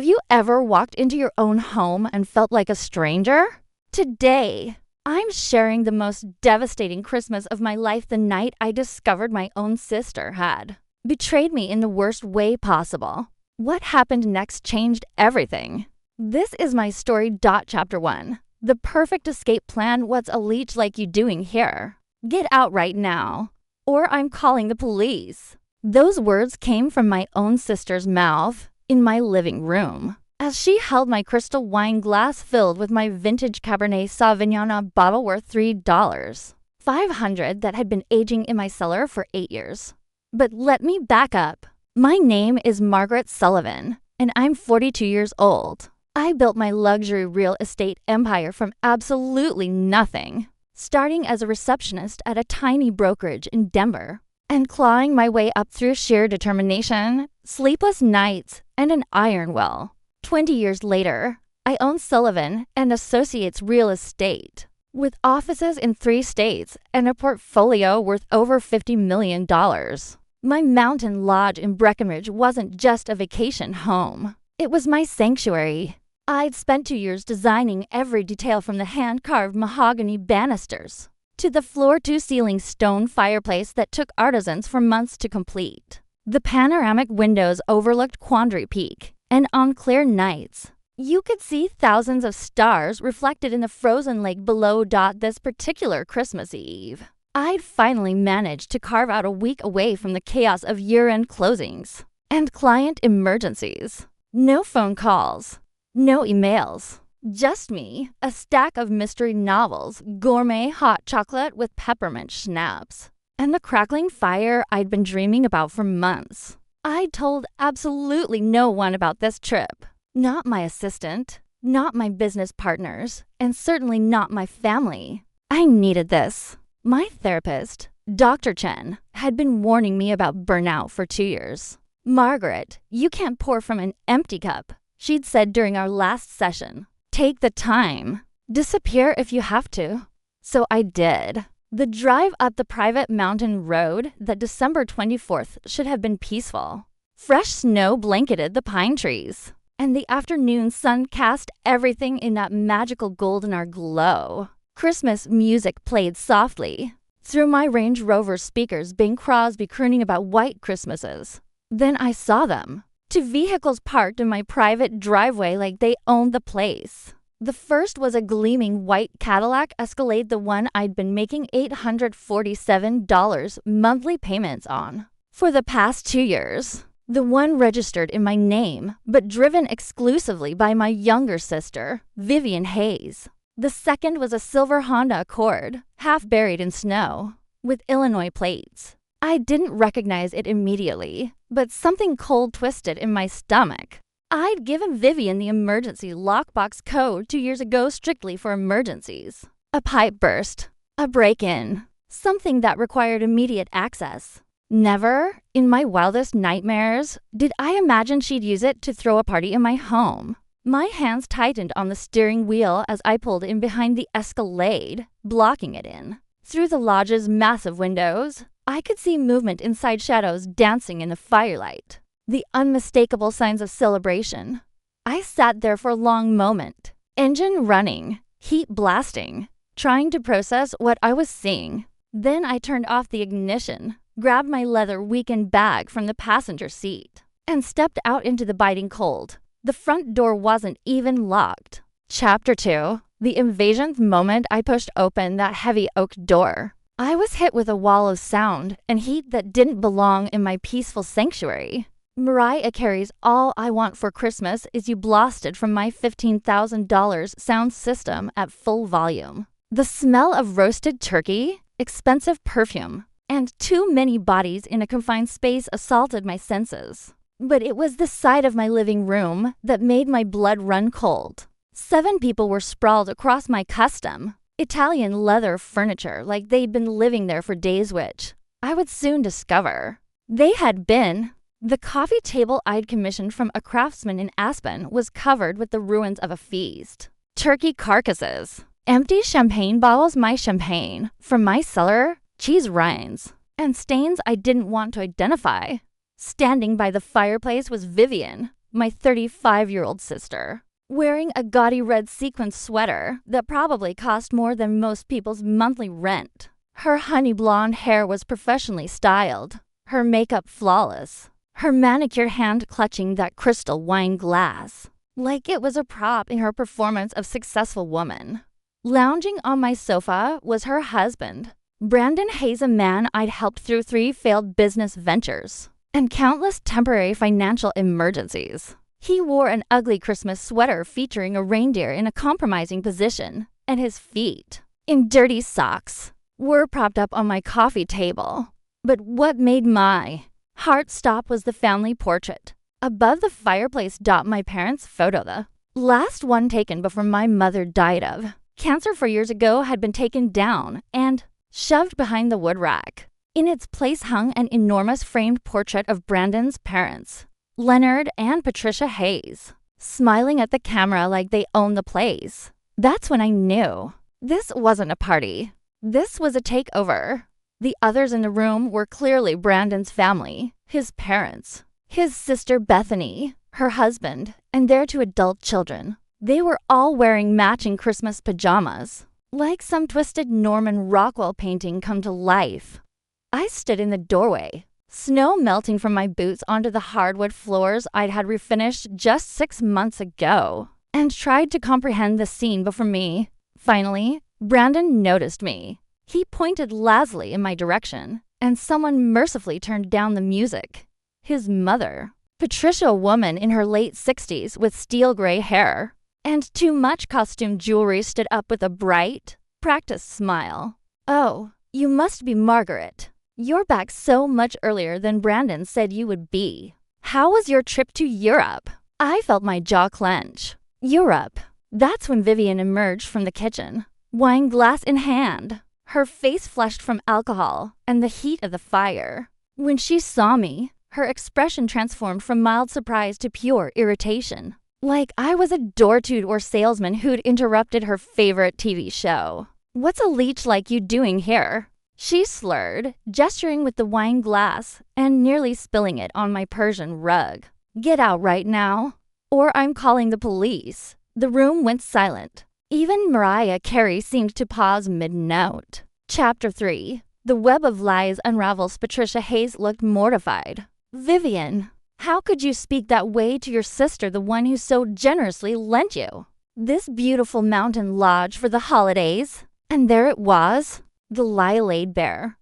Have you ever walked into your own home and felt like a stranger? Today, I'm sharing the most devastating Christmas of my life the night I discovered my own sister had betrayed me in the worst way possible. What happened next changed everything. This is my story. Chapter 1. The perfect escape plan. What's a leech like you doing here? Get out right now, or I'm calling the police. Those words came from my own sister's mouth in my living room, as she held my crystal wine glass filled with my vintage Cabernet Sauvignon, a bottle worth $3.500 that had been aging in my cellar for 8 years. But let me back up. My name is Margaret Sullivan, and I'm 42 years old. I built my luxury real estate empire from absolutely nothing, starting as a receptionist at a tiny brokerage in Denver, and clawing my way up through sheer determination, sleepless nights, and an iron will. 20 years later, I own Sullivan and Associates Real Estate, with offices in 3 states and a portfolio worth over $50 million. My mountain lodge in Breckenridge wasn't just a vacation home. It was my sanctuary. I'd spent 2 years designing every detail, from the hand-carved mahogany banisters to the floor-to-ceiling stone fireplace that took artisans for months to complete. The panoramic windows overlooked Quandary Peak, and on clear nights, you could see thousands of stars reflected in the frozen lake below. This particular Christmas Eve, I'd finally managed to carve out a week away from the chaos of year-end closings and client emergencies. No phone calls, no emails, just me, a stack of mystery novels, gourmet hot chocolate with peppermint schnapps, and the crackling fire I'd been dreaming about for months. I'd told absolutely no one about this trip. Not my assistant, not my business partners, and certainly not my family. I needed this. My therapist, Dr. Chen, had been warning me about burnout for 2 years. "Margaret, you can't pour from an empty cup," she'd said during our last session. "Take the time. Disappear if you have to." So I did. The drive up the private mountain road that December 24th should have been peaceful. Fresh snow blanketed the pine trees, and the afternoon sun cast everything in that magical golden glow. Christmas music played softly through my Range Rover speakers, Bing Crosby crooning about white Christmases. Then I saw them. 2 vehicles parked in my private driveway like they owned the place. The first was a gleaming white Cadillac Escalade, the one I'd been making $847 monthly payments on for the past 2 years. The one registered in my name, but driven exclusively by my younger sister, Vivian Hayes. The second was a silver Honda Accord, half buried in snow, with Illinois plates. I didn't recognize it immediately, but something cold twisted in my stomach. I'd given Vivian the emergency lockbox code 2 years ago strictly for emergencies. A pipe burst, a break-in, something that required immediate access. Never, in my wildest nightmares, did I imagine she'd use it to throw a party in my home. My hands tightened on the steering wheel as I pulled in behind the Escalade, blocking it in. Through the lodge's massive windows, I could see movement inside, shadows dancing in the firelight. The unmistakable signs of celebration. I sat there for a long moment, engine running, heat blasting, trying to process what I was seeing. Then I turned off the ignition, grabbed my leather weekend bag from the passenger seat, and stepped out into the biting cold. The front door wasn't even locked. Chapter 2. The invasion. The moment I pushed open that heavy oak door, I was hit with a wall of sound and heat that didn't belong in my peaceful sanctuary. Mariah Carey's "All I Want for Christmas Is You" blasted from my $15,000 sound system at full volume. The smell of roasted turkey, expensive perfume, and too many bodies in a confined space assaulted my senses. But it was the sight of my living room that made my blood run cold. 7 people were sprawled across my custom Italian leather furniture like they'd been living there for days, which I would soon discover they had been. The coffee table I'd commissioned from a craftsman in Aspen was covered with the ruins of a feast. Turkey carcasses, empty champagne bottles, my champagne from my cellar, cheese rinds, and stains I didn't want to identify. Standing by the fireplace was Vivian, my 35-year-old sister, wearing a gaudy red sequin sweater that probably cost more than most people's monthly rent. Her honey blonde hair was professionally styled, her makeup flawless, her manicured hand clutching that crystal wine glass, like it was a prop in her performance of successful woman. Lounging on my sofa was her husband, Brandon Hayes, a man I'd helped through 3 failed business ventures and countless temporary financial emergencies. He wore an ugly Christmas sweater featuring a reindeer in a compromising position, and his feet, in dirty socks, were propped up on my coffee table. But what made my heart stop was the family portrait. Above the fireplace, my parents' photo, the last one taken before my mother died of cancer 4 years ago, had been taken down and shoved behind the wood rack. In its place hung an enormous framed portrait of Brandon's parents, Leonard and Patricia Hayes, smiling at the camera like they owned the place. That's when I knew this wasn't a party. This was a takeover. The others in the room were clearly Brandon's family, his parents, his sister Bethany, her husband, and their 2 adult children. They were all wearing matching Christmas pajamas, like some twisted Norman Rockwell painting come to life. I stood in the doorway, snow melting from my boots onto the hardwood floors I'd had refinished just 6 months ago, and tried to comprehend the scene before me. Finally, Brandon noticed me. He pointed lazily in my direction, and someone mercifully turned down the music. His mother, Patricia, a woman in her late 60s with steel gray hair and too much costume jewelry, stood up with a bright, practiced smile. "Oh, you must be Margaret. You're back so much earlier than Brandon said you would be. How was your trip to Europe?" I felt my jaw clench. Europe. That's when Vivian emerged from the kitchen, wine glass in hand, her face flushed from alcohol and the heat of the fire. When she saw me, her expression transformed from mild surprise to pure irritation, like I was a door-toot or salesman who'd interrupted her favorite TV show. "What's a leech like you doing here?" she slurred, gesturing with the wine glass and nearly spilling it on my Persian rug. "Get out right now, or I'm calling the police." The room went silent. Even Mariah Carey seemed to pause mid-note. Chapter 3. The web of lies unravels. Patricia Hayes looked mortified. "Vivian, how could you speak that way to your sister, the one who so generously lent you this beautiful mountain lodge for the holidays?" And there it was, the lie laid bare.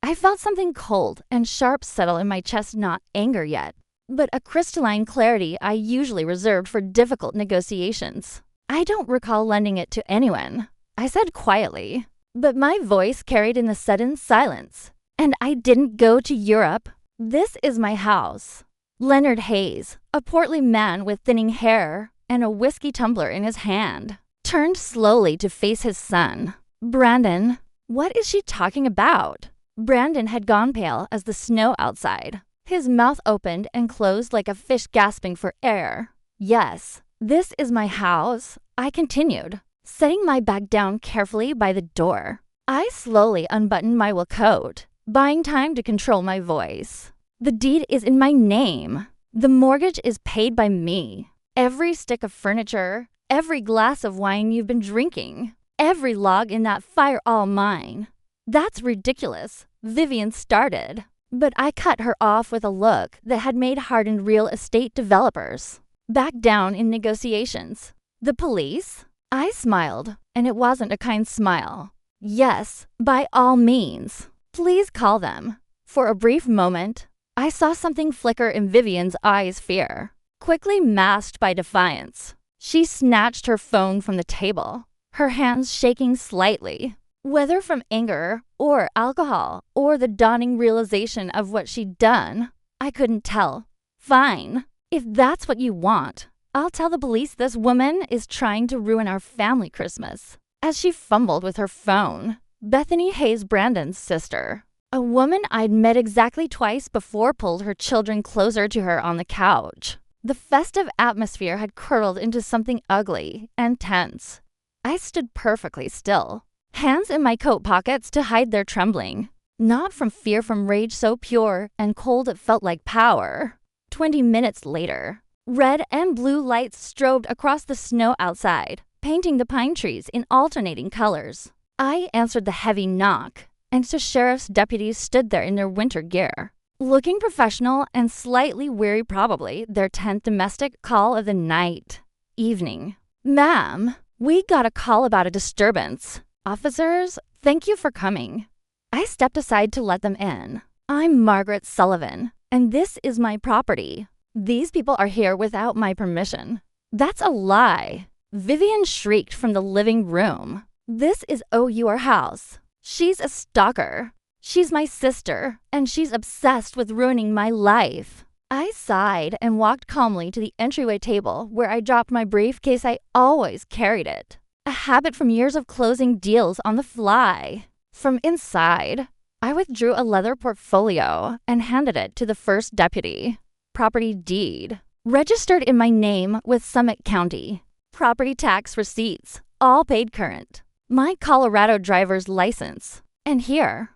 I felt something cold and sharp settle in my chest, not anger yet, but a crystalline clarity I usually reserved for difficult negotiations. "I don't recall lending it to anyone," I said quietly, but my voice carried in the sudden silence. "And I didn't go to Europe. This is my house." Leonard Hayes, a portly man with thinning hair and a whiskey tumbler in his hand, turned slowly to face his son. "Brandon, what is she talking about?" Brandon had gone pale as the snow outside. His mouth opened and closed like a fish gasping for air. "Yes, this is my house," I continued, setting my bag down carefully by the door. I slowly unbuttoned my wool coat, buying time to control my voice. "The deed is in my name. The mortgage is paid by me. Every stick of furniture, every glass of wine you've been drinking, every log in that fire, all mine." "That's ridiculous," Vivian started, but I cut her off with a look that had made hardened real estate developers back down in negotiations. "The police?" I smiled, and it wasn't a kind smile. "Yes, by all means. Please call them." For a brief moment, I saw something flicker in Vivian's eyes, fear, quickly masked by defiance. She snatched her phone from the table, her hands shaking slightly, whether from anger or alcohol or the dawning realization of what she'd done. I couldn't tell. "Fine. If that's what you want, I'll tell the police this woman is trying to ruin our family Christmas." As she fumbled with her phone, Bethany Hayes, Brandon's sister, a woman I'd met exactly twice before, pulled her children closer to her on the couch. The festive atmosphere had curdled into something ugly and tense. I stood perfectly still, hands in my coat pockets to hide their trembling. Not from fear, from rage so pure and cold it felt like power. 20 minutes later, Red and blue lights strobed across the snow outside, painting the pine trees in alternating colors. I answered the heavy knock, and two sheriff's deputies stood there in their winter gear, looking professional and slightly weary, probably their 10th domestic call of the night. Evening. Ma'am, we got a call about a disturbance. Officers, thank you for coming. I stepped aside to let them in. I'm Margaret Sullivan, and this is my property. These people are here without my permission. That's a lie. Vivian shrieked from the living room. This is OUR house. She's a stalker. She's my sister, and she's obsessed with ruining my life. I sighed and walked calmly to the entryway table where I dropped my briefcase. I always carried it. A habit from years of closing deals on the fly. From inside, I withdrew a leather portfolio and handed it to the first deputy. Property deed. Registered in my name with Summit County. Property tax receipts, all paid current. My Colorado driver's license. And here,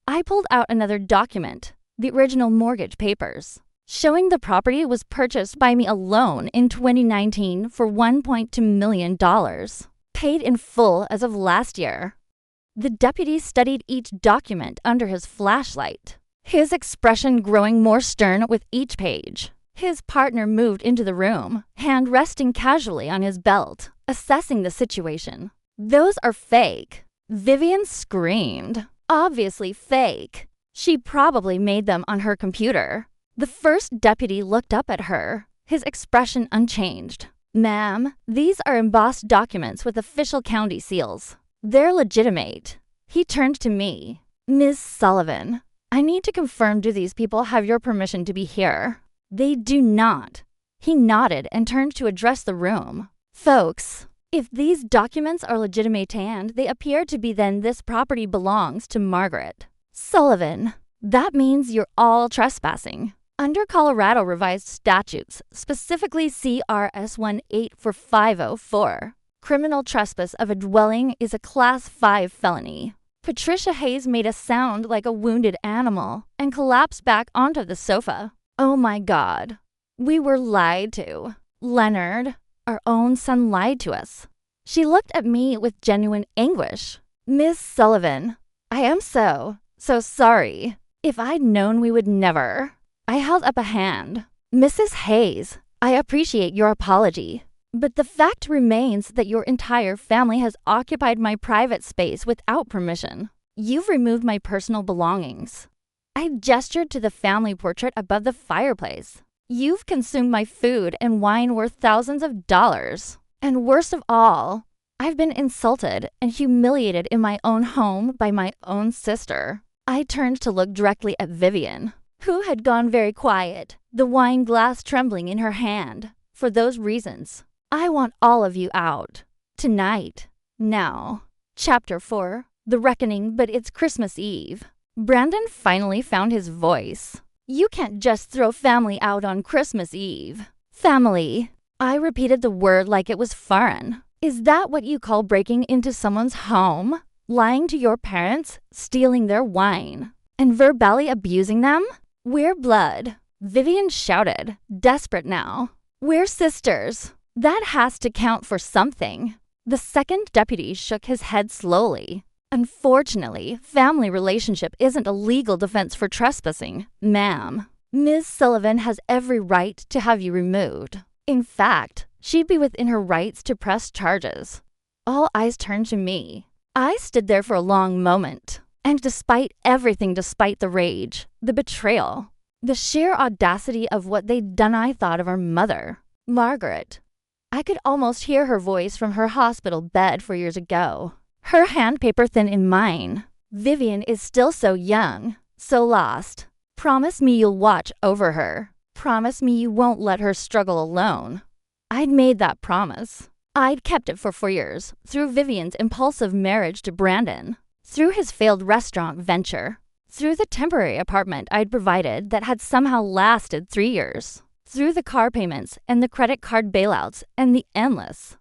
I pulled out another document, the original mortgage papers, showing the property was purchased by me alone in 2019 for $1.2 million, paid in full as of last year. The deputy studied each document under his flashlight, his expression growing more stern with each page. His partner moved into the room, hand resting casually on his belt, assessing the situation. Those are fake. Vivian screamed. Obviously fake. She probably made them on her computer. The first deputy looked up at her, his expression unchanged. Ma'am, these are embossed documents with official county seals. They're legitimate. He turned to me. Ms. Sullivan, I need to confirm, do these people have your permission to be here? They do not. He nodded and turned to address the room. Folks, if these documents are legitimate and they appear to be, then this property belongs to Margaret Sullivan. That means you're all trespassing. Under Colorado revised statutes, specifically CRS 18450, criminal trespass of a dwelling is a Class 5 felony. Patricia Hayes made a sound like a wounded animal and collapsed back onto the sofa. Oh my God. We were lied to. Leonard, our own son, lied to us. She looked at me with genuine anguish. Miss Sullivan, I am so sorry. If I'd known, we would never. I held up a hand. Mrs. Hayes, I appreciate your apology, but the fact remains that your entire family has occupied my private space without permission. You've removed my personal belongings. I gestured to the family portrait above the fireplace. You've consumed my food and wine worth thousands of dollars. And worst of all, I've been insulted and humiliated in my own home by my own sister. I turned to look directly at Vivian, who had gone very quiet, the wine glass trembling in her hand. For those reasons, I want all of you out. Tonight. Now. Chapter 4. The Reckoning, but it's Christmas Eve. Brandon finally found his voice. You can't just throw family out on Christmas Eve. Family. I repeated the word like it was foreign. Is that what you call breaking into someone's home? Lying to your parents, stealing their wine, and verbally abusing them? We're blood. Vivian shouted, desperate now. We're sisters. That has to count for something. The second deputy shook his head slowly. Unfortunately, family relationship isn't a legal defense for trespassing, ma'am. Ms. Sullivan has every right to have you removed. In fact, she'd be within her rights to press charges. All eyes turned to me. I stood there for a long moment. And despite everything, despite the rage, the betrayal, the sheer audacity of what they'd done, I thought of our mother, Margaret. I could almost hear her voice from her hospital bed 4 years ago. Her hand paper thin in mine. Vivian is still so young, so lost. Promise me you'll watch over her. Promise me you won't let her struggle alone. I'd made that promise. I'd kept it for 4 years, through Vivian's impulsive marriage to Brandon, through his failed restaurant venture, through the temporary apartment I'd provided that had somehow lasted 3 years, through the car payments and the credit card bailouts and the endless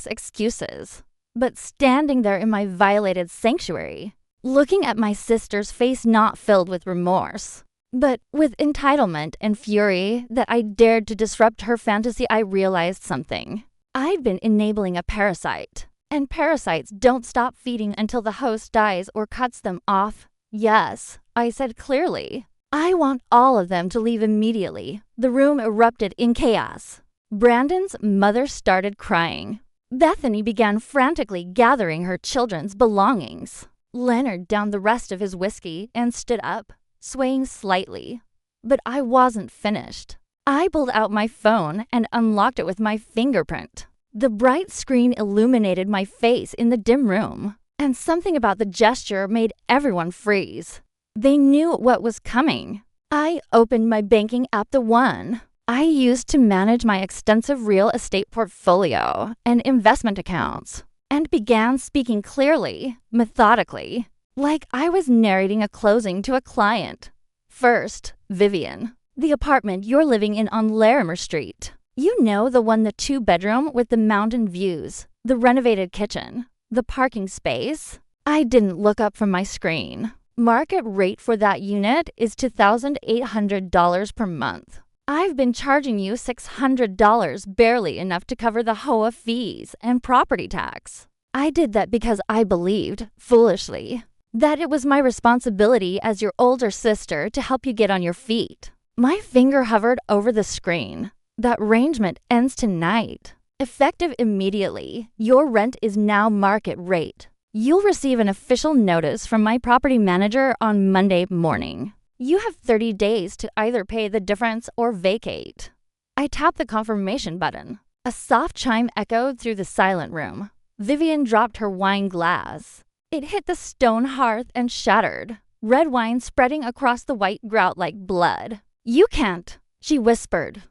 excuses. But standing there in my violated sanctuary, looking at my sister's face not filled with remorse, But with entitlement and fury that I dared to disrupt her fantasy, I realized something. I'd been enabling a parasite. And parasites don't stop feeding until the host dies or cuts them off. Yes, I said clearly. I want all of them to leave immediately. The room erupted in chaos. Brandon's mother started crying. Bethany began frantically gathering her children's belongings. Leonard downed the rest of his whiskey and stood up, swaying slightly. But I wasn't finished. I pulled out my phone and unlocked it with my fingerprint. The bright screen illuminated my face in the dim room, and something about the gesture made everyone freeze. They knew what was coming. I opened my banking app, the one I used to manage my extensive real estate portfolio and investment accounts, and began speaking clearly, methodically, like I was narrating a closing to a client. First, Vivian, the apartment you're living in on Larimer Street. You know, the one, the 2-bedroom with the mountain views, the renovated kitchen, the parking space. I didn't look up from my screen. Market rate for that unit is $2,800 per month. I've been charging you $600, barely enough to cover the HOA fees and property tax. I did that because I believed, foolishly, that it was my responsibility as your older sister to help you get on your feet. My finger hovered over the screen. That arrangement ends tonight. Effective immediately, your rent is now market rate. You'll receive an official notice from my property manager on Monday morning. You have 30 days to either pay the difference or vacate. I tapped the confirmation button. A soft chime echoed through the silent room. Vivian dropped her wine glass. It hit the stone hearth and shattered, red wine spreading across the white grout like blood. You can't, she whispered.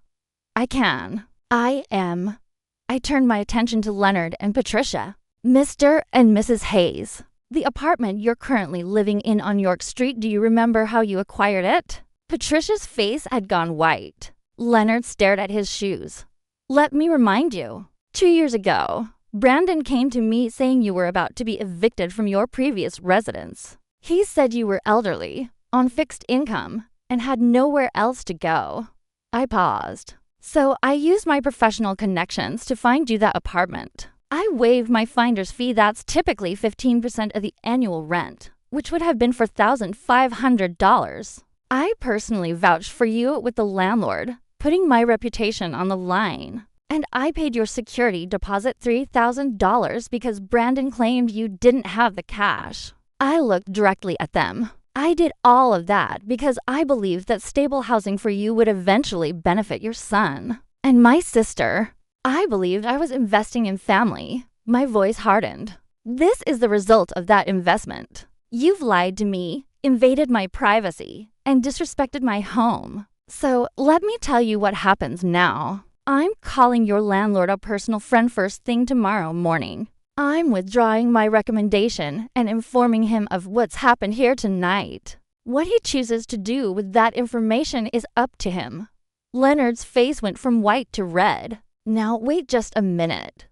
I can. I am. I turned my attention to Leonard and Patricia. Mr. and Mrs. Hayes, the apartment you're currently living in on York Street, do you remember how you acquired it? Patricia's face had gone white. Leonard stared at his shoes. Let me remind you, 2 years ago, Brandon came to me saying you were about to be evicted from your previous residence. He said you were elderly, on fixed income, and had nowhere else to go. I paused. So I used my professional connections to find you that apartment. I waived my finder's fee, that's typically 15% of the annual rent, which would have been $4,500. I personally vouched for you with the landlord, putting my reputation on the line. And I paid your security deposit $3,000 because Brandon claimed you didn't have the cash. I looked directly at them. I did all of that because I believed that stable housing for you would eventually benefit your son. And my sister. I believed I was investing in family. My voice hardened. This is the result of that investment. You've lied to me, invaded my privacy, and disrespected my home. So let me tell you what happens now. I'm calling your landlord a personal friend first thing tomorrow morning. I'm withdrawing my recommendation and informing him of what's happened here tonight. What he chooses to do with that information is up to him. Leonard's face went from white to red. Now wait just a minute.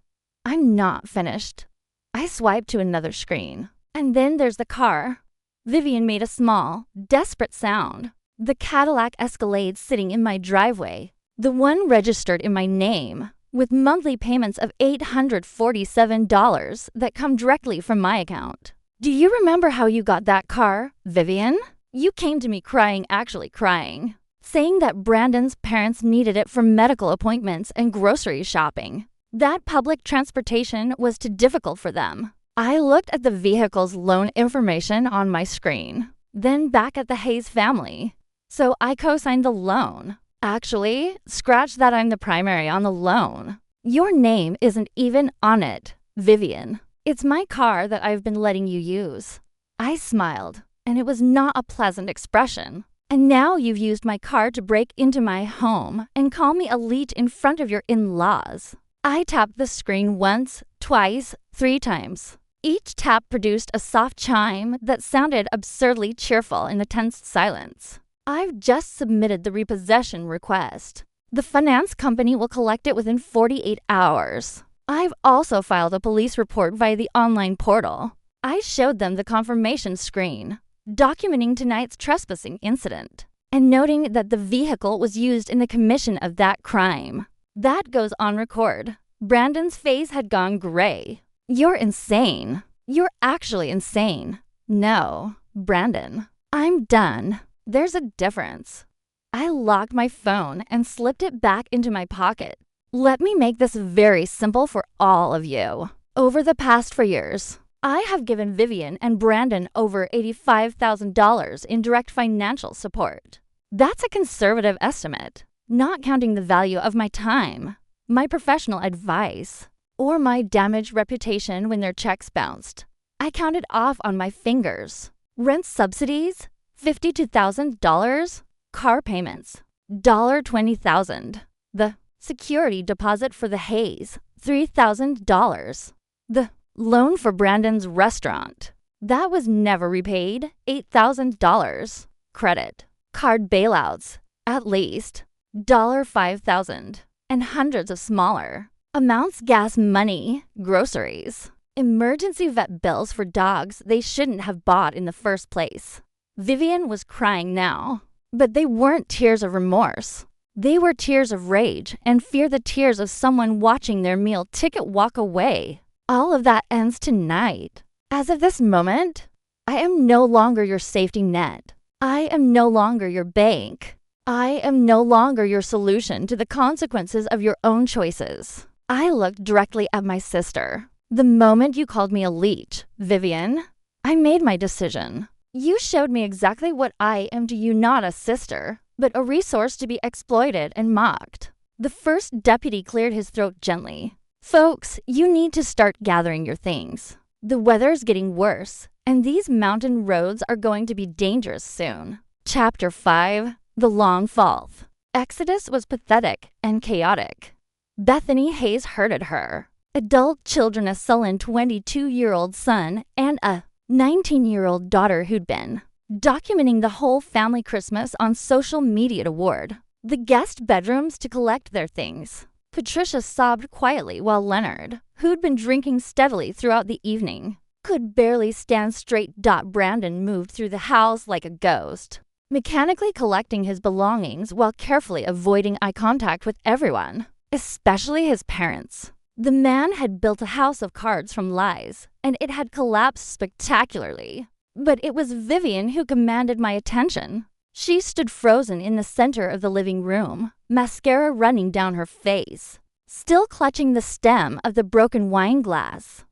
I'm not finished. I swiped to another screen. And then there's the car. Vivian made a small, desperate sound. The Cadillac Escalade sitting in my driveway. The one registered in my name, with monthly payments of $847 that come directly from my account. Do you remember how you got that car, Vivian? You came to me crying, actually crying, saying that Brandon's parents needed it for medical appointments and grocery shopping. That public transportation was too difficult for them. I looked at the vehicle's loan information on my screen, then back at the Hayes family. So I co-signed the loan. Actually, scratch that I'm the primary on the loan. Your name isn't even on it, Vivian. It's my car that I've been letting you use. I smiled, and it was not a pleasant expression. And now you've used my car to break into my home and call me a leech in front of your in-laws. I tapped the screen once, twice, 3 times. Each tap produced a soft chime that sounded absurdly cheerful in the tense silence. I've just submitted the repossession request. The finance company will collect it within 48 hours. I've also filed a police report via the online portal. I showed them the confirmation screen, documenting tonight's trespassing incident. and noting that the vehicle was used in the commission of that crime. That goes on record. Brandon's face had gone gray. You're insane. You're actually insane. No, Brandon, I'm done. There's a difference. I locked my phone and slipped it back into my pocket. Let me make this very simple for all of you. Over the past 4 years, I have given Vivian and Brandon over $85,000 in direct financial support. That's a conservative estimate, not counting the value of my time, my professional advice, or my damaged reputation when their checks bounced. I counted off on my fingers. Rent subsidies, $52,000. Car payments, $20,000. The security deposit for the Haze, $3,000. The loan for Brandon's restaurant, that was never repaid, $8,000. Credit card bailouts, at least $5,000, and hundreds of smaller amounts. Gas money, groceries, emergency vet bills for dogs they shouldn't have bought in the first place. Vivian was crying now, but they weren't tears of remorse. They were tears of rage and fear, the tears of someone watching their meal ticket walk away. All of that ends tonight. As of this moment, I am no longer your safety net. I am no longer your bank. I am no longer your solution to the consequences of your own choices. I looked directly at my sister. The moment you called me a leech, Vivian, I made my decision. You showed me exactly what I am to you, not a sister, but a resource to be exploited and mocked. The first deputy cleared his throat gently. Folks, you need to start gathering your things. The weather's getting worse, and these mountain roads are going to be dangerous soon. Chapter 5, The Long Fall. Exodus was pathetic and chaotic. Bethany Hayes herded her. Adult children, a sullen 22-year-old son, and a 19-year-old daughter who'd been documenting the whole family Christmas on social media toward the guest bedrooms to collect their things. Patricia sobbed quietly while Leonard, who'd been drinking steadily throughout the evening, could barely stand straight. Brandon moved through the house like a ghost, mechanically collecting his belongings while carefully avoiding eye contact with everyone, especially his parents. The man had built a house of cards from lies, and it had collapsed spectacularly. But it was Vivian who commanded my attention. She stood frozen in the center of the living room, mascara running down her face, still clutching the stem of the broken wine glass.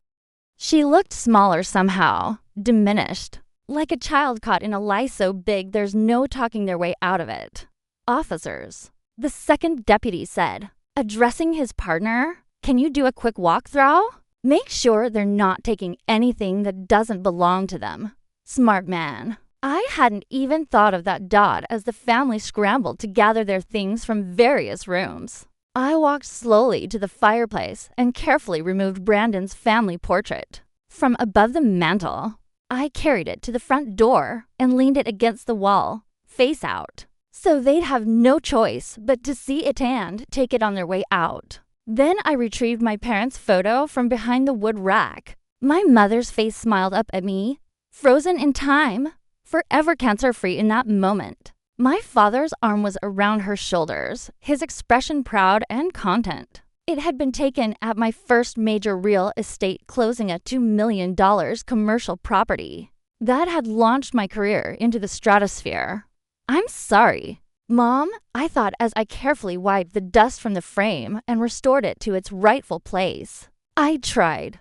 She looked smaller somehow, diminished, like a child caught in a lie so big there's no talking their way out of it. Officers, the second deputy said, addressing his partner, can you do a quick walkthrough? Make sure they're not taking anything that doesn't belong to them. Smart man. I hadn't even thought of that dot as the family scrambled to gather their things from various rooms. I walked slowly to the fireplace and carefully removed Brandon's family portrait. From above the mantel, I carried it to the front door and leaned it against the wall, face out, so they'd have no choice but to see it and take it on their way out. Then I retrieved my parents' photo from behind the wood rack. My mother's face smiled up at me, frozen in time, forever cancer-free in that moment. My father's arm was around her shoulders, his expression proud and content. It had been taken at my first major real estate closing, a $2 million commercial property. That had launched my career into the stratosphere. I'm sorry, Mom, I thought as I carefully wiped the dust from the frame and restored it to its rightful place. I tried.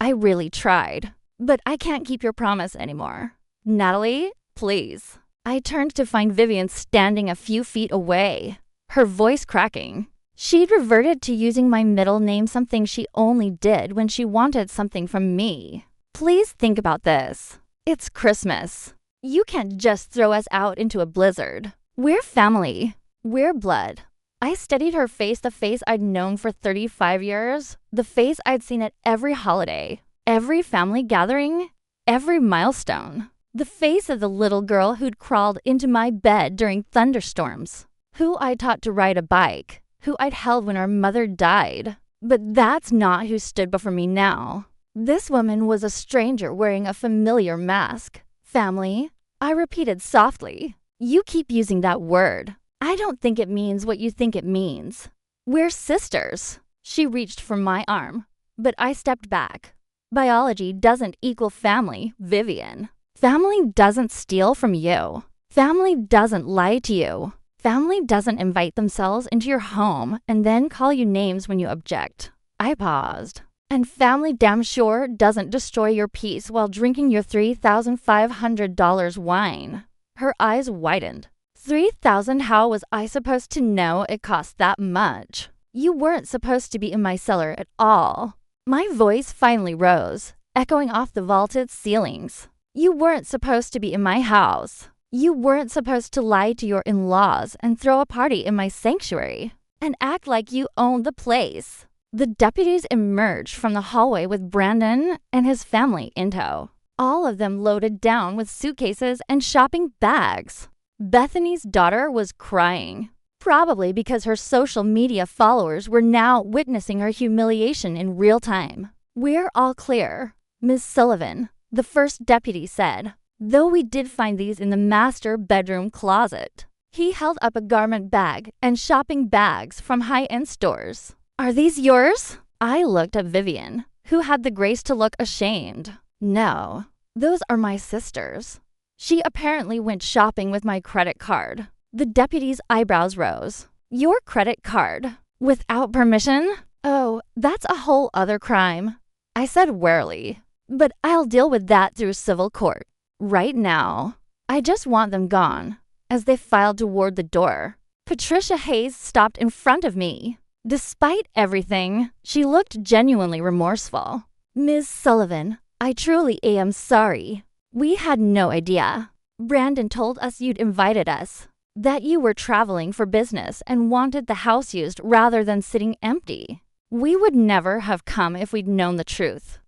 I really tried. But I can't keep your promise anymore. Natalie, please. I turned to find Vivian standing a few feet away, her voice cracking. She'd reverted to using my middle name, something she only did when she wanted something from me. Please think about this. It's Christmas. You can't just throw us out into a blizzard. We're family. We're blood. I studied her face, the face I'd known for 35 years, the face I'd seen at every holiday, every family gathering, every milestone. The face of the little girl who'd crawled into my bed during thunderstorms, who I taught to ride a bike, who I'd held when our mother died. But that's not who stood before me now. This woman was a stranger wearing a familiar mask. Family, I repeated softly. You keep using that word. I don't think it means what you think it means. We're sisters. She reached for my arm, but I stepped back. Biology doesn't equal family, Vivian. Family doesn't steal from you. Family doesn't lie to you. Family doesn't invite themselves into your home and then call you names when you object. I paused. And family damn sure doesn't destroy your peace while drinking your $3,500 wine. Her eyes widened. $3,000? How was I supposed to know it cost that much? You weren't supposed to be in my cellar at all. My voice finally rose, echoing off the vaulted ceilings. You weren't supposed to be in my house. You weren't supposed to lie to your in-laws and throw a party in my sanctuary and act like you owned the place. The deputies emerged from the hallway with Brandon and his family in tow, all of them loaded down with suitcases and shopping bags. Bethany's daughter was crying, probably because her social media followers were now witnessing her humiliation in real time. We're all clear, Ms. Sullivan, the first deputy said, though we did find these in the master bedroom closet. He held up a garment bag and shopping bags from high-end stores. Are these yours? I looked at Vivian, who had the grace to look ashamed. No, those are my sisters. She apparently went shopping with my credit card. The deputy's eyebrows rose. Your credit card? Without permission? Oh, that's a whole other crime. I said warily, but I'll deal with that through civil court. Right now. I just want them gone. As they filed toward the door, Patricia Hayes stopped in front of me. Despite everything, she looked genuinely remorseful. Ms. Sullivan, I truly am sorry. We had no idea. Brandon told us you'd invited us, that you were traveling for business and wanted the house used rather than sitting empty. We would never have come if we'd known the truth.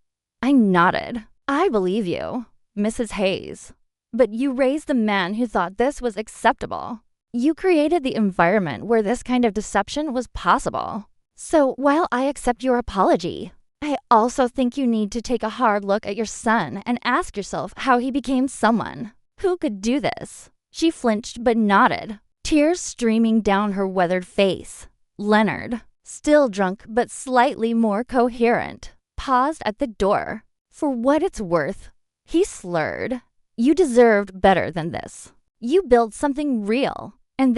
I nodded. I believe you, Mrs. Hayes. But you raised the man who thought this was acceptable. You created the environment where this kind of deception was possible. So while I accept your apology, I also think you need to take a hard look at your son and ask yourself how he became someone who could do this. She flinched but nodded, tears streaming down her weathered face. Leonard, still drunk but slightly more coherent, paused at the door. For what it's worth, he slurred. You deserved better than this. You built something real. And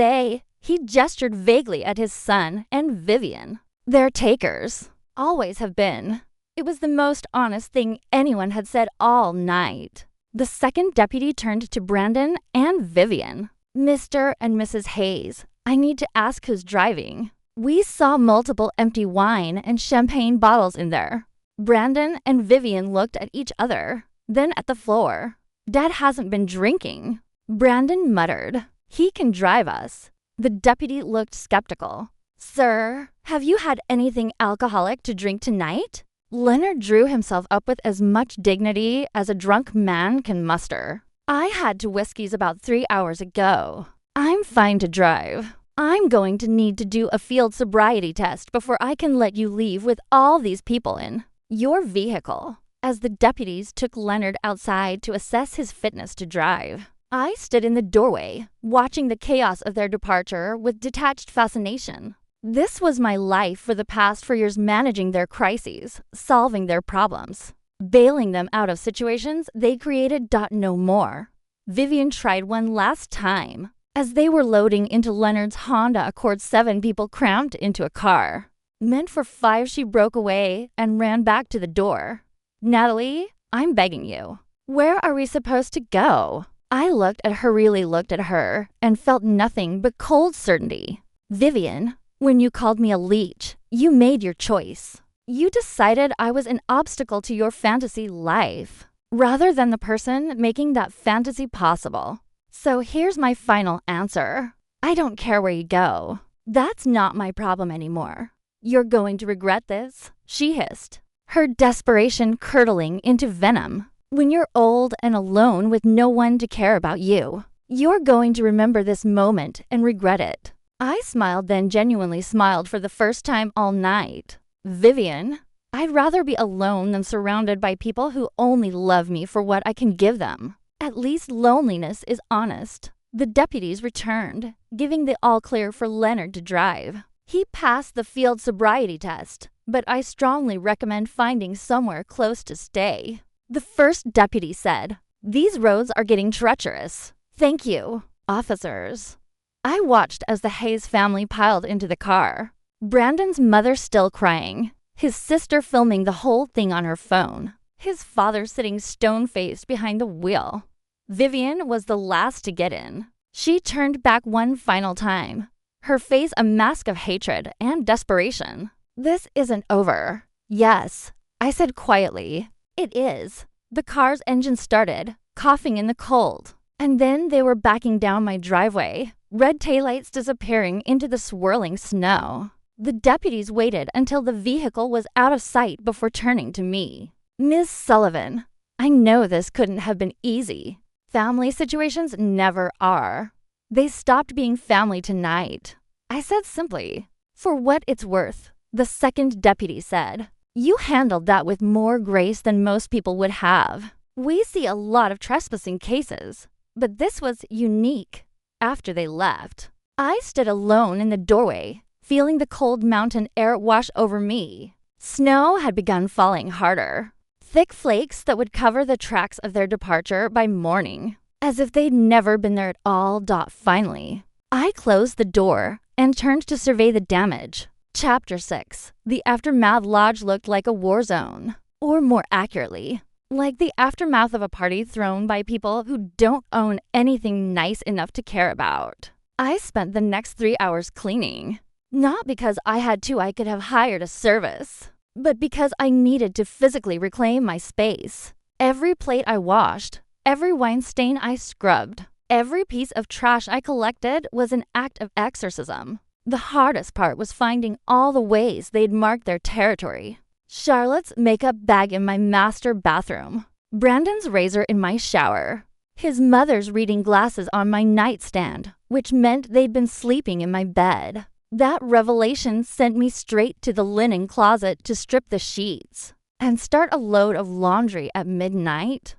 he gestured vaguely at his son and Vivian. They're takers. Always have been. It was the most honest thing anyone had said all night. The second deputy turned to Brandon and Vivian. Mr. and Mrs. Hayes, I need to ask who's driving. We saw multiple empty wine and champagne bottles in there. Brandon and Vivian looked at each other, then at the floor. Dad hasn't been drinking. Brandon muttered. He can drive us. The deputy looked skeptical. Sir, have you had anything alcoholic to drink tonight? Leonard drew himself up with as much dignity as a drunk man can muster. I had 2 whiskeys about 3 hours ago. I'm fine to drive. I'm going to need to do a field sobriety test before I can let you leave with all these people in your vehicle. As the deputies took Leonard outside to assess his fitness to drive, I stood in the doorway, watching the chaos of their departure with detached fascination. This was my life for the past 4 years, managing their crises, solving their problems, bailing them out of situations they created. No more. Vivian tried one last time. As they were loading into Leonard's Honda Accord, 7 people crammed into a car. Meant for 5, she broke away and ran back to the door. Natalie, I'm begging you. Where are we supposed to go? I really looked at her, and felt nothing but cold certainty. Vivian, when you called me a leech, you made your choice. You decided I was an obstacle to your fantasy life, rather than the person making that fantasy possible. So here's my final answer. I don't care where you go. That's not my problem anymore. You're going to regret this, she hissed, her desperation curdling into venom. When you're old and alone with no one to care about you, you're going to remember this moment and regret it. I smiled, then genuinely smiled for the first time all night. Vivian, I'd rather be alone than surrounded by people who only love me for what I can give them. At least loneliness is honest. The deputies returned, giving the all-clear for Leonard to drive. He passed the field sobriety test, but I strongly recommend finding somewhere close to stay. The first deputy said, "These roads are getting treacherous. Thank you, officers." I watched as the Hayes family piled into the car. Brandon's mother still crying, his sister filming the whole thing on her phone, his father sitting stone-faced behind the wheel. Vivian was the last to get in. She turned back one final time, her face a mask of hatred and desperation. "This isn't over." "Yes," I said quietly. "It is." The car's engine started, coughing in the cold. And then they were backing down my driveway, red taillights disappearing into the swirling snow. The deputies waited until the vehicle was out of sight before turning to me. "Miss Sullivan, I know this couldn't have been easy. Family situations never are. They stopped being family tonight." I said simply, "For what it's worth." The second deputy said, "You handled that with more grace than most people would have. We see a lot of trespassing cases, but this was unique." After they left, I stood alone in the doorway, feeling the cold mountain air wash over me. Snow had begun falling harder, thick flakes that would cover the tracks of their departure by morning, as if they'd never been there at all. Finally, I closed the door and turned to survey the damage. Chapter 6. The Aftermath Lodge looked like a war zone, or more accurately, like the aftermath of a party thrown by people who don't own anything nice enough to care about. I spent the next 3 hours cleaning, not because I had to. I could have hired a service, but because I needed to physically reclaim my space. Every plate I washed, every wine stain I scrubbed, every piece of trash I collected was an act of exorcism. The hardest part was finding all the ways they'd marked their territory. Charlotte's makeup bag in my master bathroom, Brandon's razor in my shower, his mother's reading glasses on my nightstand, which meant they'd been sleeping in my bed. That revelation sent me straight to the linen closet to strip the sheets and start a load of laundry at midnight.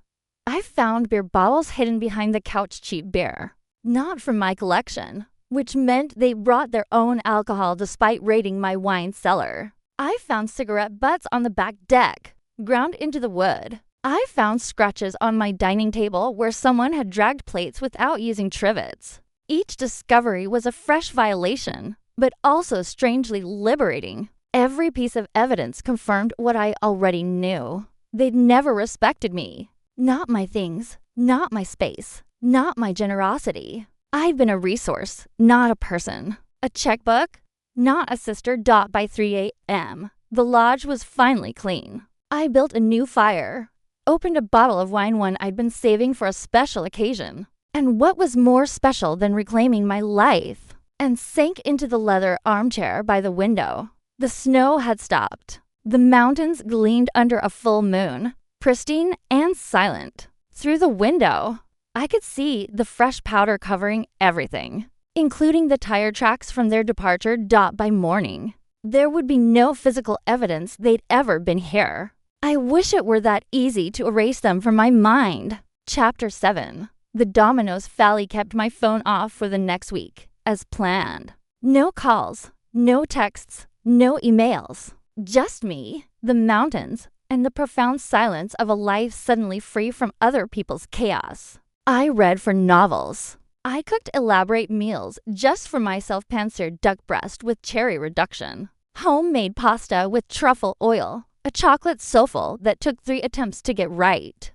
I found beer bottles hidden behind the couch, cheap beer, not from my collection, which meant they brought their own alcohol despite raiding my wine cellar. I found cigarette butts on the back deck, ground into the wood. I found scratches on my dining table where someone had dragged plates without using trivets. Each discovery was a fresh violation, but also strangely liberating. Every piece of evidence confirmed what I already knew. They'd never respected me. Not my things, not my space, not my generosity. I'd been a resource, not a person. A checkbook, not a sister. By 3 a.m., the lodge was finally clean. I built a new fire, opened a bottle of wine, one I'd been saving for a special occasion. And what was more special than reclaiming my life? And sank into the leather armchair by the window. The snow had stopped. The mountains gleamed under a full moon, pristine and silent. Through the window, I could see the fresh powder covering everything, including the tire tracks from their departure. By morning, there would be no physical evidence they'd ever been here. I wish it were that easy to erase them from my mind. Chapter 7. The Domino's Valley kept my phone off for the next week, as planned. No calls, no texts, no emails. Just me, the mountains, and the profound silence of a life suddenly free from other people's chaos. I read for novels. I cooked elaborate meals just for myself: pan-seared duck breast with cherry reduction, homemade pasta with truffle oil, a chocolate souffle that took 3 attempts to get right.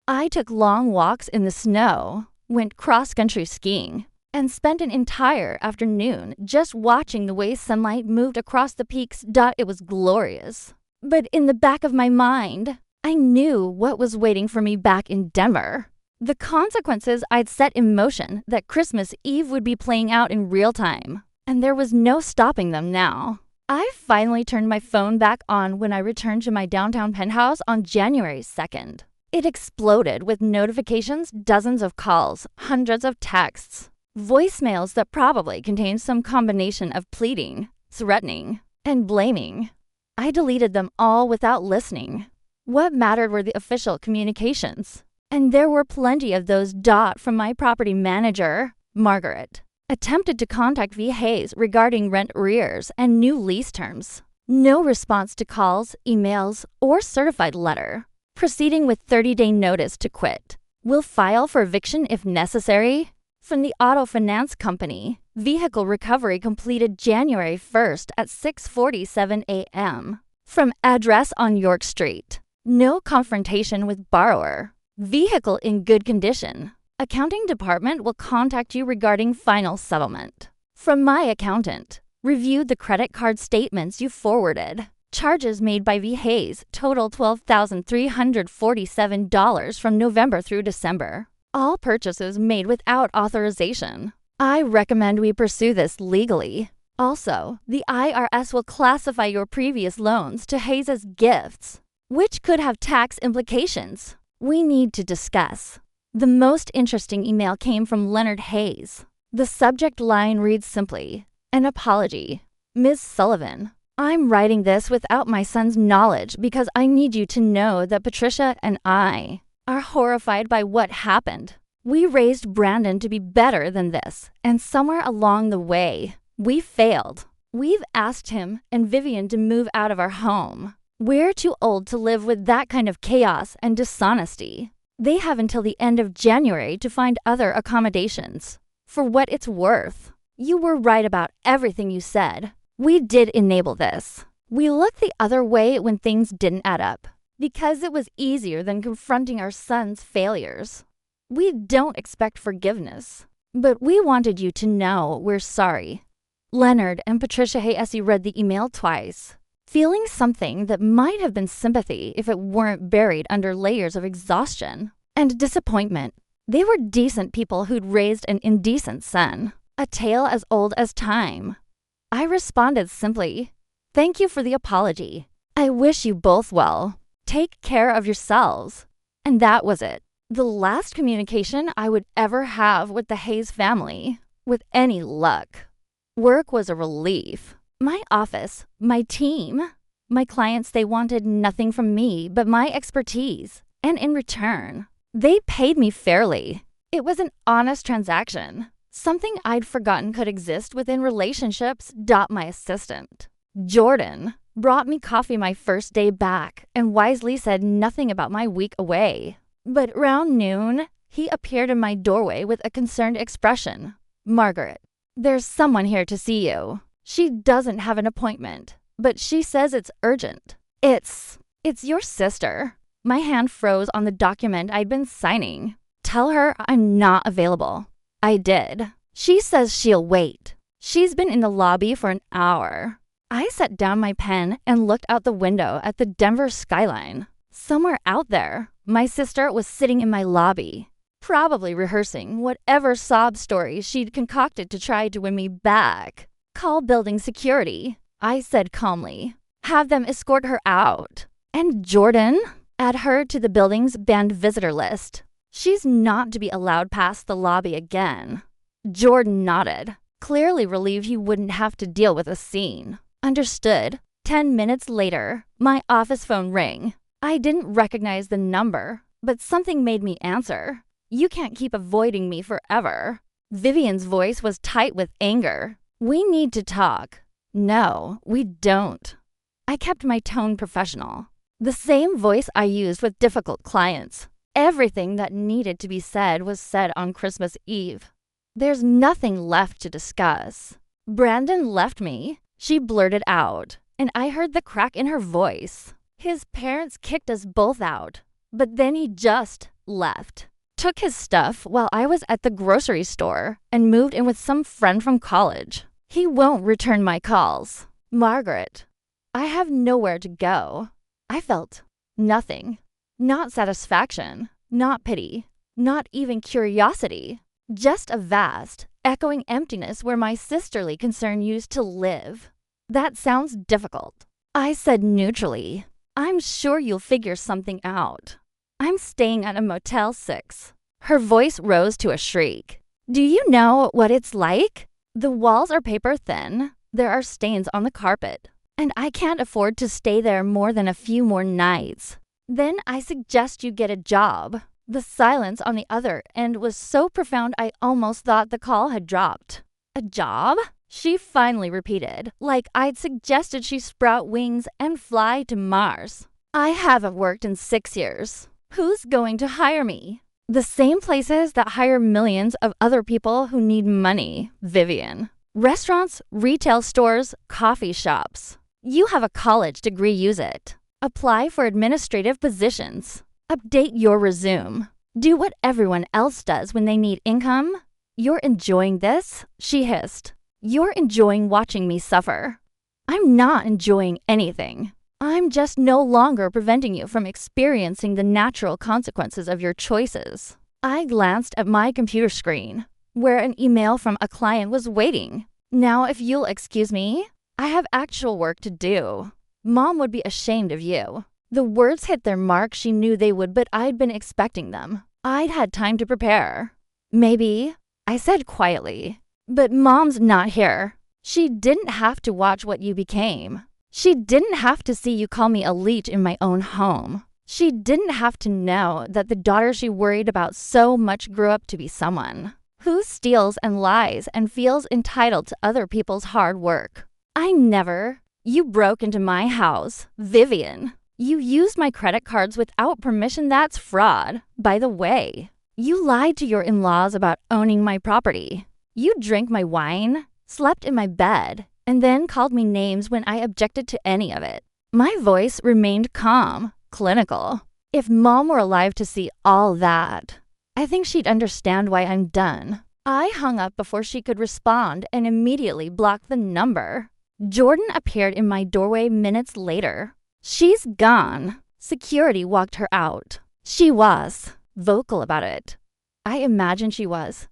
I took long walks in the snow, went cross-country skiing, and spent an entire afternoon just watching the way sunlight moved across the peaks. It was glorious. But in the back of my mind, I knew what was waiting for me back in Denver. The consequences I'd set in motion that Christmas Eve would be playing out in real time, and there was no stopping them now. I finally turned my phone back on when I returned to my downtown penthouse on January 2nd. It exploded with notifications, dozens of calls, hundreds of texts, voicemails that probably contained some combination of pleading, threatening, and blaming. I deleted them all without listening. What mattered were the official communications. And there were plenty of those. From my property manager, Margaret. Attempted to contact V. Hayes regarding rent arrears and new lease terms. No response to calls, emails, or certified letter. Proceeding with 30-day notice to quit. Will file for eviction if necessary. From the auto finance company, vehicle recovery completed January 1st at 6:47 a.m. From address on York Street. No confrontation with borrower. Vehicle in good condition. Accounting department will contact you regarding final settlement. From my accountant. Reviewed the credit card statements you forwarded. Charges made by V. Hayes total $12,347 from November through December. All purchases made without authorization. I recommend we pursue this legally. Also, the IRS will classify your previous loans to Hayes as gifts, which could have tax implications. We need to discuss. The most interesting email came from Leonard Hayes. The subject line reads simply, "An apology. Ms. Sullivan, I'm writing this without my son's knowledge because I need you to know that Patricia and I are horrified by what happened. We raised Brandon to be better than this, and somewhere along the way, we failed. We've asked him and Vivian to move out of our home. We're too old to live with that kind of chaos and dishonesty. They have until the end of January to find other accommodations. For what it's worth, you were right about everything you said. We did enable this. We looked the other way when things didn't add up, because it was easier than confronting our son's failures. We don't expect forgiveness, but we wanted you to know we're sorry." Leonard and Patricia Hayes read the email twice, feeling something that might have been sympathy if it weren't buried under layers of exhaustion and disappointment. They were decent people who'd raised an indecent son, a tale as old as time. I responded simply, "Thank you for the apology. I wish you both well. Take care of yourselves." And that was it. The last communication I would ever have with the Hayes family, with any luck. Work was a relief. My office, my team, my clients, they wanted nothing from me but my expertise. And in return, they paid me fairly. It was an honest transaction. Something I'd forgotten could exist within relationships. My assistant, Jordan, brought me coffee my first day back and wisely said nothing about my week away. But around noon, he appeared in my doorway with a concerned expression. "Margaret, there's someone here to see you. She doesn't have an appointment, but she says it's urgent. It's your sister." My hand froze on the document I'd been signing. "Tell her I'm not available." I did. "She says she'll wait. She's been in the lobby for an hour." I set down my pen and looked out the window at the Denver skyline. Somewhere out there, my sister was sitting in my lobby, probably rehearsing whatever sob story she'd concocted to try to win me back. "Call building security," I said calmly. "Have them escort her out. And Jordan, add her to the building's banned visitor list. She's not to be allowed past the lobby again." Jordan nodded, clearly relieved he wouldn't have to deal with a scene. Understood. 10 minutes later, my office phone rang. I didn't recognize the number, but something made me answer. "You can't keep avoiding me forever." Vivian's voice was tight with anger. "We need to talk." "No, we don't." I kept my tone professional. The same voice I used with difficult clients. Everything that needed to be said was said on Christmas Eve. "There's nothing left to discuss. Brandon left me," she blurted out, and I heard the crack in her voice. "His parents kicked us both out, but then he just left. Took his stuff while I was at the grocery store and moved in with some friend from college. He won't return my calls. Margaret, I have nowhere to go." I felt nothing. Not satisfaction, not pity, not even curiosity. Just a vast, echoing emptiness where my sisterly concern used to live. "That sounds difficult," I said neutrally. "I'm sure you'll figure something out. I'm staying at a Motel 6. Her voice rose to a shriek. "Do you know what it's like? The walls are paper thin. There are stains on the carpet. And I can't afford to stay there more than a few more nights. Then I suggest you get a job. The silence on the other end was so profound I almost thought the call had dropped. A job? She finally repeated, like I'd suggested she sprout wings and fly to Mars. I haven't worked in 6 years. Who's going to hire me? The same places that hire millions of other people who need money, Vivian. Restaurants, retail stores, coffee shops. You have a college degree, use it. Apply for administrative positions. Update your resume. Do what everyone else does when they need income. You're enjoying this? She hissed. You're enjoying watching me suffer. I'm not enjoying anything. I'm just no longer preventing you from experiencing the natural consequences of your choices. I glanced at my computer screen, where an email from a client was waiting. Now, if you'll excuse me, I have actual work to do. Mom would be ashamed of you. The words hit their mark. She knew they would, but I'd been expecting them. I'd had time to prepare. Maybe, I said quietly, but Mom's not here. She didn't have to watch what you became. She didn't have to see you call me a leech in my own home. She didn't have to know that the daughter she worried about so much grew up to be someone who steals and lies and feels entitled to other people's hard work. I never. You broke into my house, Vivian. You used my credit cards without permission. That's fraud, by the way. You lied to your in-laws about owning my property. You drank my wine, slept in my bed, and then called me names when I objected to any of it. My voice remained calm, clinical. If Mom were alive to see all that, I think she'd understand why I'm done. I hung up before she could respond and immediately blocked the number. Jordan appeared in my doorway minutes later. She's gone. Security walked her out. She was vocal about it. I imagine she was.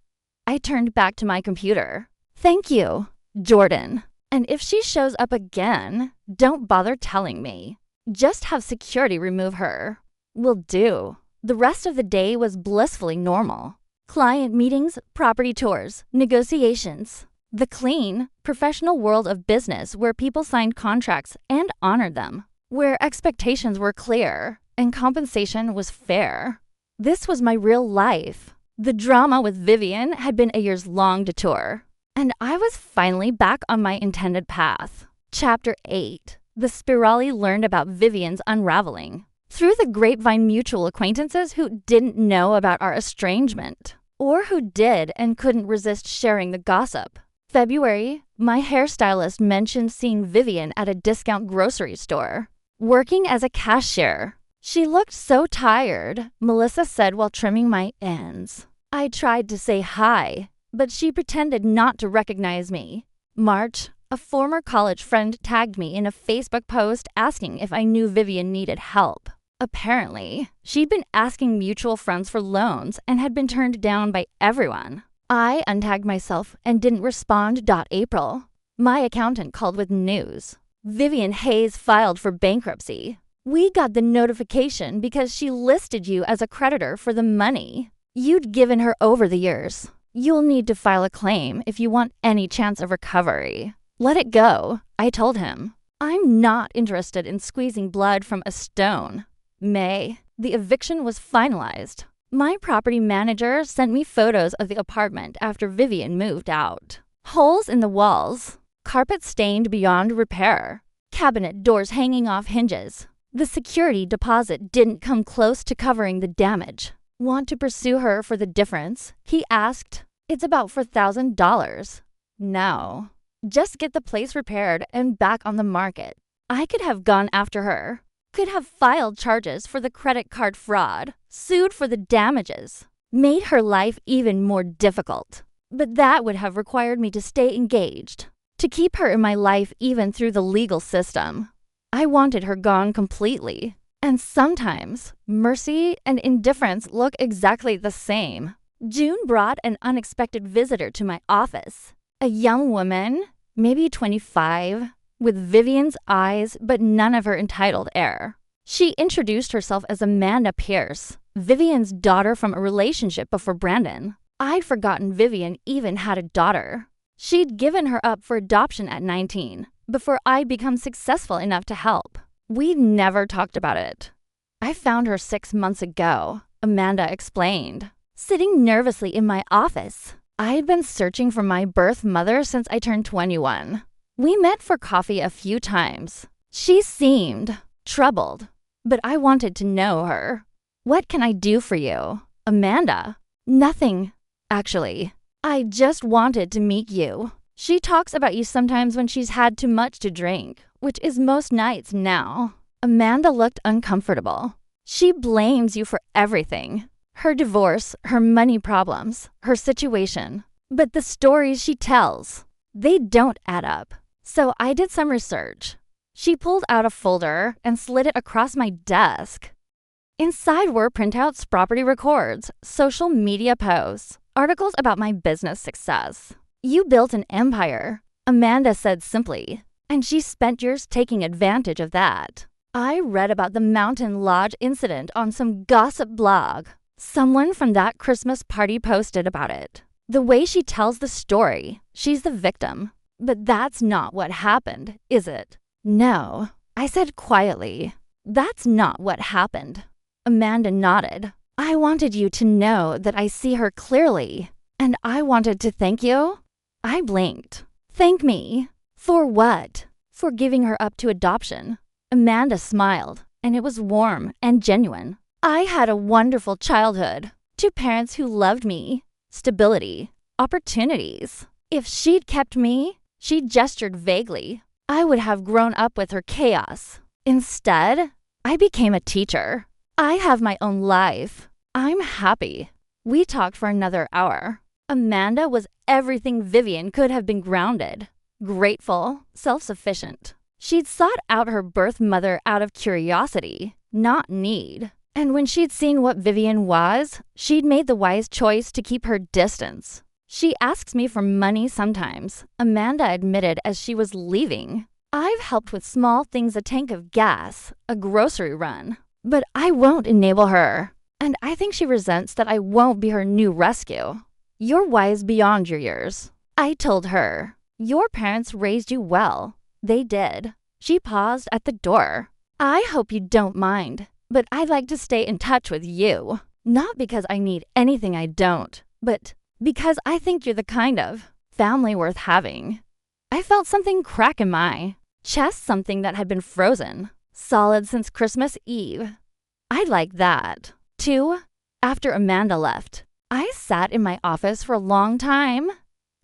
I turned back to my computer. Thank you, Jordan. And if she shows up again, don't bother telling me. Just have security remove her. Will do. The rest of the day was blissfully normal. Client meetings, property tours, negotiations. The clean, professional world of business where people signed contracts and honored them, where expectations were clear and compensation was fair. This was my real life. The drama with Vivian had been a years-long detour, and I was finally back on my intended path. Chapter 8. The Spirali learned about Vivian's unraveling through the grapevine mutual acquaintances who didn't know about our estrangement, or who did and couldn't resist sharing the gossip. February, my hairstylist mentioned seeing Vivian at a discount grocery store, working as a cashier. She looked so tired, Melissa said while trimming my ends. I tried to say hi, but she pretended not to recognize me. March, a former college friend tagged me in a Facebook post asking if I knew Vivian needed help. Apparently, she'd been asking mutual friends for loans and had been turned down by everyone. I untagged myself and didn't respond. April. My accountant called with news. Vivian Hayes filed for bankruptcy. We got the notification because she listed you as a creditor for the money you'd given her over the years. You'll need to file a claim if you want any chance of recovery. Let it go, I told him. I'm not interested in squeezing blood from a stone. May, the eviction was finalized. My property manager sent me photos of the apartment after Vivian moved out. Holes in the walls, carpet stained beyond repair, cabinet doors hanging off hinges. The security deposit didn't come close to covering the damage. Want to pursue her for the difference? He asked. It's about $4,000. No. Just get the place repaired and back on the market. I could have gone after her. Could have filed charges for the credit card fraud, sued for the damages, made her life even more difficult. But that would have required me to stay engaged, to keep her in my life even through the legal system. I wanted her gone completely. And sometimes, mercy and indifference look exactly the same. June brought an unexpected visitor to my office. A young woman, maybe 25, with Vivian's eyes but none of her entitled air. She introduced herself as Amanda Pierce, Vivian's daughter from a relationship before Brandon. I'd forgotten Vivian even had a daughter. She'd given her up for adoption at 19, before I'd become successful enough to help. We'd never talked about it. I found her 6 months ago, Amanda explained, sitting nervously in my office. I had been searching for my birth mother since I turned 21. We met for coffee a few times. She seemed troubled, but I wanted to know her. What can I do for you? Amanda. Nothing, actually. I just wanted to meet you. She talks about you sometimes when she's had too much to drink, which is most nights now. Amanda looked uncomfortable. She blames you for everything. Her divorce, her money problems, her situation. But the stories she tells, they don't add up. So I did some research. She pulled out a folder and slid it across my desk. Inside were printouts, property records, social media posts, articles about my business success. You built an empire, Amanda said simply, and she spent years taking advantage of that. I read about the Mountain Lodge incident on some gossip blog. Someone from that Christmas party posted about it. The way she tells the story, she's the victim. But that's not what happened, is it? No, I said quietly. That's not what happened. Amanda nodded. I wanted you to know that I see her clearly, and I wanted to thank you. I blinked. Thank me? For what? For giving her up to adoption. Amanda smiled, and it was warm and genuine. I had a wonderful childhood. 2 parents who loved me. Stability. Opportunities. If she'd kept me, she gestured vaguely, I would have grown up with her chaos. Instead, I became a teacher. I have my own life. I'm happy. We talked for another hour. Amanda was everything Vivian could have been grounded. Grateful, self-sufficient. She'd sought out her birth mother out of curiosity, not need. And when she'd seen what Vivian was, she'd made the wise choice to keep her distance. She asks me for money sometimes, Amanda admitted as she was leaving. I've helped with small things, a tank of gas, a grocery run. But I won't enable her. And I think she resents that I won't be her new rescue. You're wise beyond your years. I told her, your parents raised you well. They did. She paused at the door. I hope you don't mind. But I'd like to stay in touch with you. Not because I need anything I don't, but because I think you're the kind of family worth having. I felt something crack in my chest, something that had been frozen, solid since Christmas Eve. I like that. 2, after Amanda left, I sat in my office for a long time,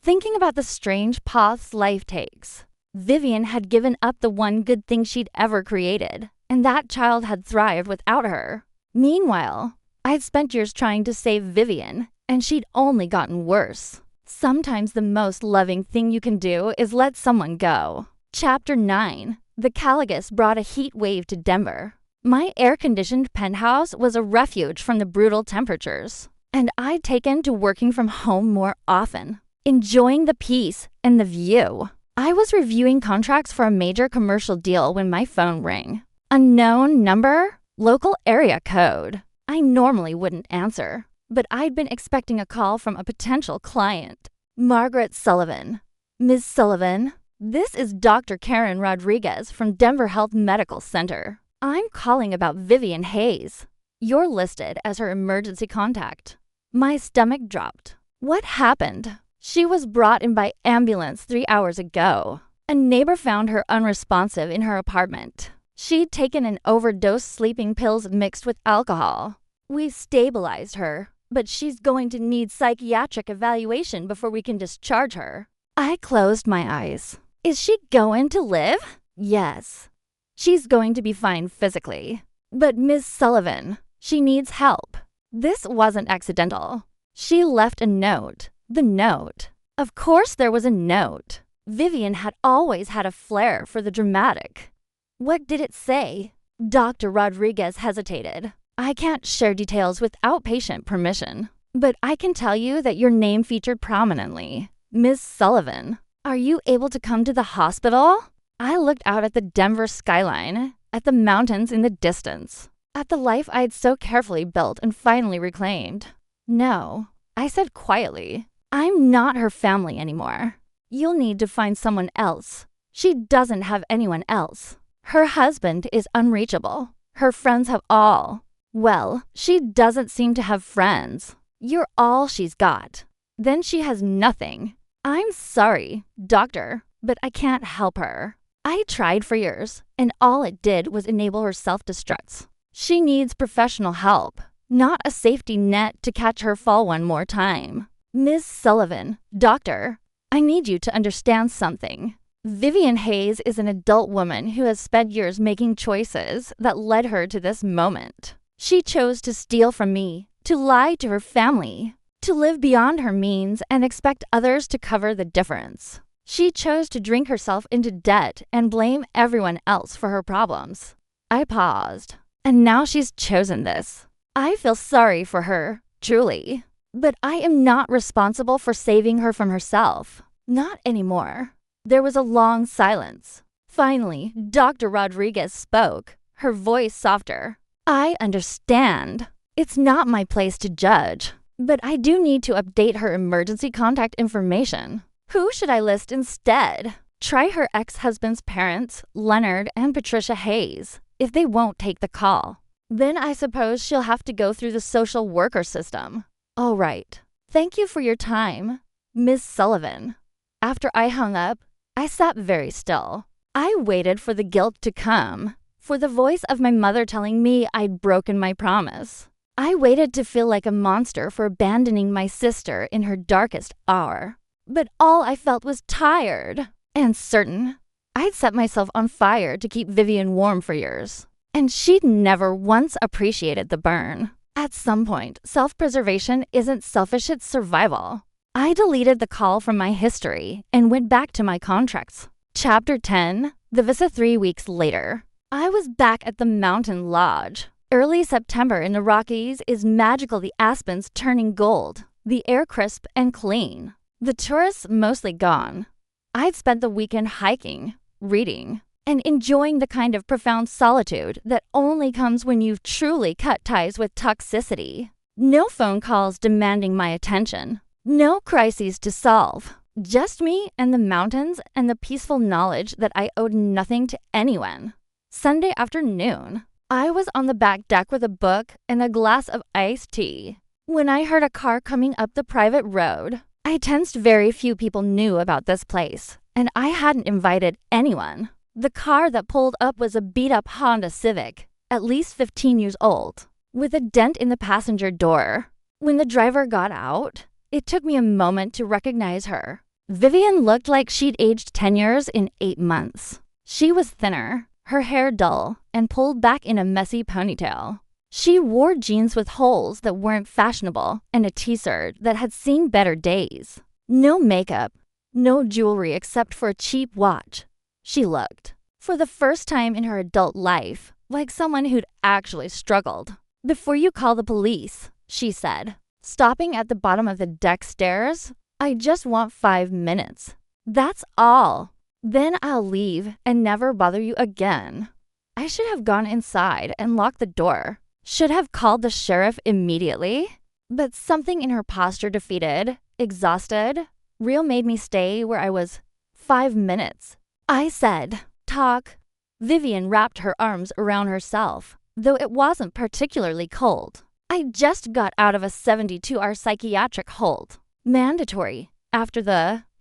thinking about the strange paths life takes. Vivian had given up the one good thing she'd ever created, and that child had thrived without her. Meanwhile, I'd spent years trying to save Vivian, and she'd only gotten worse. Sometimes the most loving thing you can do is let someone go. Chapter 9. The Caligus brought a heat wave to Denver. My air-conditioned penthouse was a refuge from the brutal temperatures, and I'd taken to working from home more often, enjoying the peace and the view. I was reviewing contracts for a major commercial deal when my phone rang. Unknown number, local area code. I normally wouldn't answer, but I'd been expecting a call from a potential client. Margaret Sullivan. Ms. Sullivan, this is Dr. Karen Rodriguez from Denver Health Medical Center. I'm calling about Vivian Hayes. You're listed as her emergency contact. My stomach dropped. What happened? She was brought in by ambulance 3 hours ago. A neighbor found her unresponsive in her apartment. She'd taken an overdose sleeping pills mixed with alcohol. We stabilized her, but she's going to need psychiatric evaluation before we can discharge her. I closed my eyes. Is she going to live? Yes. She's going to be fine physically. But Ms. Sullivan, she needs help. This wasn't accidental. She left a note. The note. Of course there was a note. Vivian had always had a flair for the dramatic. What did it say? Dr. Rodriguez hesitated. I can't share details without patient permission, but I can tell you that your name featured prominently. Ms. Sullivan, are you able to come to the hospital? I looked out at the Denver skyline, at the mountains in the distance, at the life I'd so carefully built and finally reclaimed. No, I said quietly. I'm not her family anymore. You'll need to find someone else. She doesn't have anyone else. Her husband is unreachable. Her friends have all. Well, she doesn't seem to have friends. You're all she's got. Then she has nothing. I'm sorry, doctor, but I can't help her. I tried for years, and all it did was enable her self-destructs. She needs professional help, not a safety net to catch her fall one more time. Ms. Sullivan, doctor, I need you to understand something. Vivian Hayes is an adult woman who has spent years making choices that led her to this moment. She chose to steal from me, to lie to her family, to live beyond her means and expect others to cover the difference. She chose to drink herself into debt and blame everyone else for her problems. I paused, and now she's chosen this. I feel sorry for her, truly. But I am not responsible for saving her from herself. Not anymore. There was a long silence. Finally, Dr. Rodriguez spoke, her voice softer. I understand. It's not my place to judge, but I do need to update her emergency contact information. Who should I list instead? Try her ex-husband's parents, Leonard and Patricia Hayes, if they won't take the call. Then I suppose she'll have to go through the social worker system. All right. Thank you for your time, Ms. Sullivan. After I hung up, I sat very still. I waited for the guilt to come, for the voice of my mother telling me I'd broken my promise. I waited to feel like a monster for abandoning my sister in her darkest hour. But all I felt was tired and certain. I'd set myself on fire to keep Vivian warm for years, and she'd never once appreciated the burn. At some point, self-preservation isn't selfish, it's survival. I deleted the call from my history and went back to my contracts. Chapter 10, the visa 3 weeks later. I was back at the mountain lodge. Early September in the Rockies is magical, the aspens turning gold, the air crisp and clean. The tourists mostly gone. I'd spent the weekend hiking, reading, and enjoying the kind of profound solitude that only comes when you've truly cut ties with toxicity. No phone calls demanding my attention. No crises to solve. Just me and the mountains and the peaceful knowledge that I owed nothing to anyone. Sunday afternoon, I was on the back deck with a book and a glass of iced tea when I heard a car coming up the private road. I tensed. Very few people knew about this place, and I hadn't invited anyone. The car that pulled up was a beat-up Honda Civic, at least 15 years old, with a dent in the passenger door. When the driver got out, it took me a moment to recognize her. Vivian looked like she'd aged 10 years in 8 months. She was thinner, her hair dull, and pulled back in a messy ponytail. She wore jeans with holes that weren't fashionable and a t-shirt that had seen better days. No makeup, no jewelry except for a cheap watch. She looked, for the first time in her adult life, like someone who'd actually struggled. "Before you call the police," she said, stopping at the bottom of the deck stairs, "I just want 5 minutes. That's all. Then I'll leave and never bother you again." I should have gone inside and locked the door. Should have called the sheriff immediately. But something in her posture, defeated, exhausted, real, made me stay where I was. 5 minutes. I said, "Talk." Vivian wrapped her arms around herself, though it wasn't particularly cold. I just got out of a 72-hour psychiatric hold. Mandatory.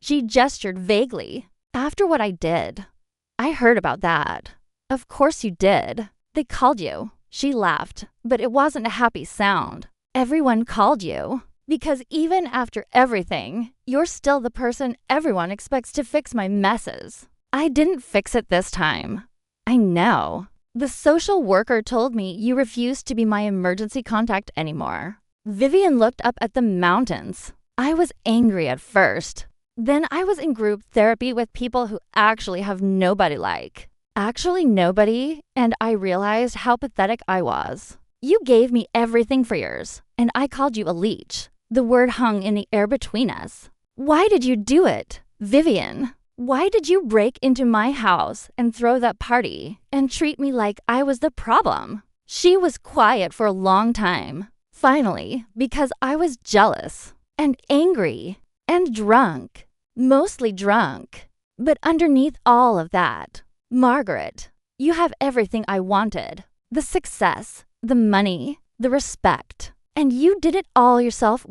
She gestured vaguely. "After what I did." "I heard about that." "Of course you did. They called you." She laughed, but it wasn't a happy sound. "Everyone called you. Because even after everything, you're still the person everyone expects to fix my messes." "I didn't fix it this time." "I know. The social worker told me you refused to be my emergency contact anymore." Vivian looked up at the mountains. I was angry at first. Then I was in group therapy with people who actually have nobody like. Actually nobody, and I realized how pathetic I was. You gave me everything for yours, and I called you a leech. The word hung in the air between us. Why did you do it, Vivian? Why did you break into my house and throw that party and treat me like I was the problem? She was quiet for a long time. Finally, because I was jealous and angry and drunk, mostly drunk. But underneath all of that, Margaret, you have everything I wanted. The success, the money, the respect. And you did it all yourself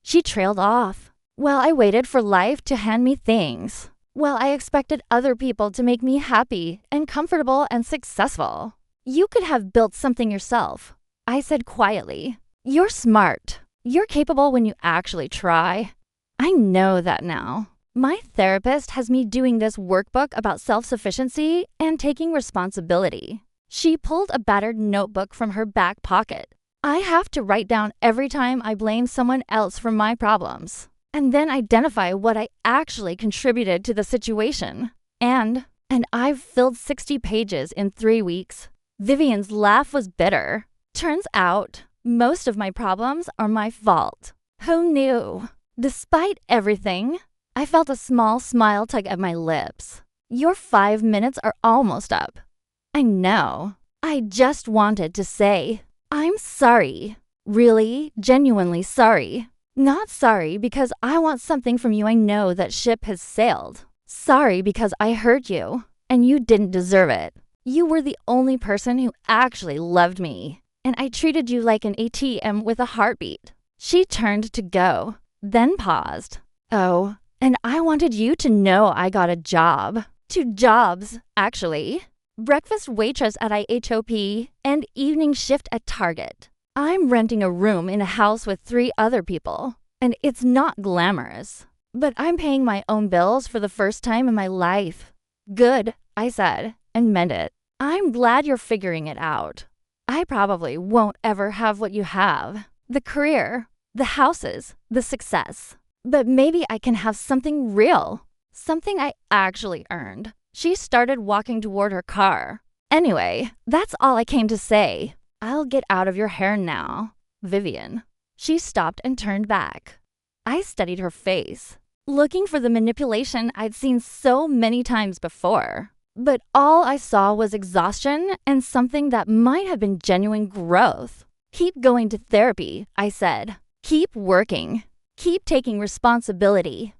She trailed off. While I waited for life to hand me things. While I expected other people to make me happy and comfortable and successful. You could have built something yourself. I said quietly. You're smart. You're capable when you actually try. I know that now. My therapist has me doing this workbook about self-sufficiency and taking responsibility. She pulled a battered notebook from her back pocket. I have to write down every time I blame someone else for my problems, and then identify what I actually contributed to the situation. And I've filled 60 pages in 3 weeks. Vivian's laugh was bitter. Turns out, most of my problems are my fault. Who knew? Despite everything, I felt a small smile tug at my lips. Your 5 minutes are almost up. I know. I just wanted to say, I'm sorry. Really, genuinely sorry. Not sorry because I want something from you I know that ship has sailed. Sorry because I hurt you, and you didn't deserve it. You were the only person who actually loved me, and I treated you like an ATM with a heartbeat. She turned to go, then paused. Oh, and I wanted you to know I got a job. 2 jobs, actually. Breakfast waitress at IHOP and evening shift at Target. I'm renting a room in a house with 3 other people, and it's not glamorous. But I'm paying my own bills for the first time in my life. Good, I said, and meant it. I'm glad you're figuring it out. I probably won't ever have what you have. The career, the houses, the success. But maybe I can have something real. Something I actually earned. She started walking toward her car. Anyway, that's all I came to say. I'll get out of your hair now. Vivian. She stopped and turned back. I studied her face, looking for the manipulation I'd seen so many times before. But all I saw was exhaustion and something that might have been genuine growth. Keep going to therapy, I said. Keep working. Keep taking responsibility.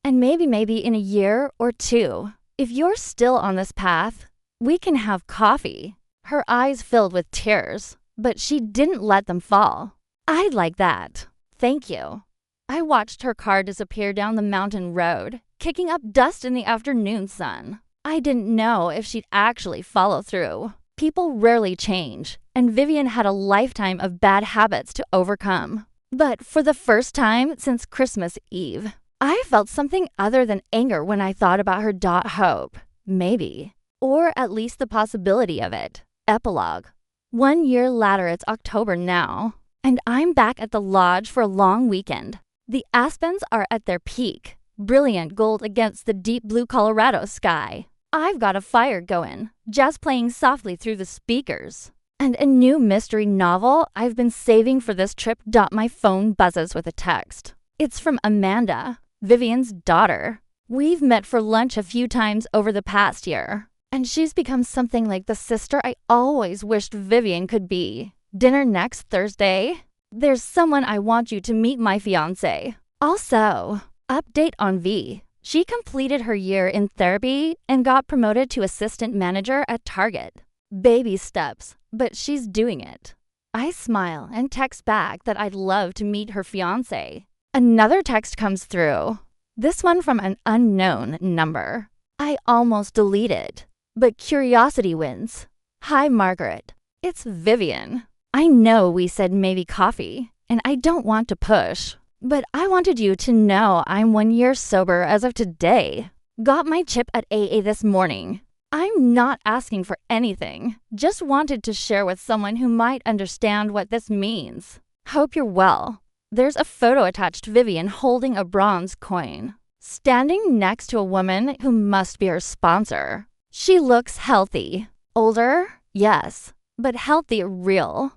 And maybe in a year or 2, if you're still on this path, we can have coffee. Her eyes filled with tears, but she didn't let them fall. I'd like that. Thank you. I watched her car disappear down the mountain road, kicking up dust in the afternoon sun. I didn't know if she'd actually follow through. People rarely change, and Vivian had a lifetime of bad habits to overcome. But for the first time since Christmas Eve, I felt something other than anger when I thought about her. Hope, maybe, or at least the possibility of it. Epilogue. 1 year later, it's October now, and I'm back at the lodge for a long weekend. The aspens are at their peak, brilliant gold against the deep blue Colorado sky. I've got a fire going, just playing softly through the speakers. And a new mystery novel I've been saving for this trip. My phone buzzes with a text. It's from Amanda, Vivian's daughter. We've met for lunch a few times over the past year, and she's become something like the sister I always wished Vivian could be. Dinner next Thursday? There's someone I want you to meet, my fiancé. Also, update on V. She completed her year in therapy and got promoted to assistant manager at Target. Baby steps, but she's doing it. I smile and text back that I'd love to meet her fiancé. Another text comes through, this one from an unknown number. I almost delete it, but curiosity wins. Hi, Margaret. It's Vivian. I know we said maybe coffee, and I don't want to push, but I wanted you to know I'm 1 year sober as of today. Got my chip at AA this morning. I'm not asking for anything, just wanted to share with someone who might understand what this means. Hope you're well. There's a photo attached, Vivian holding a bronze coin, standing next to a woman who must be her sponsor. She looks healthy. Older? Yes, but healthy real.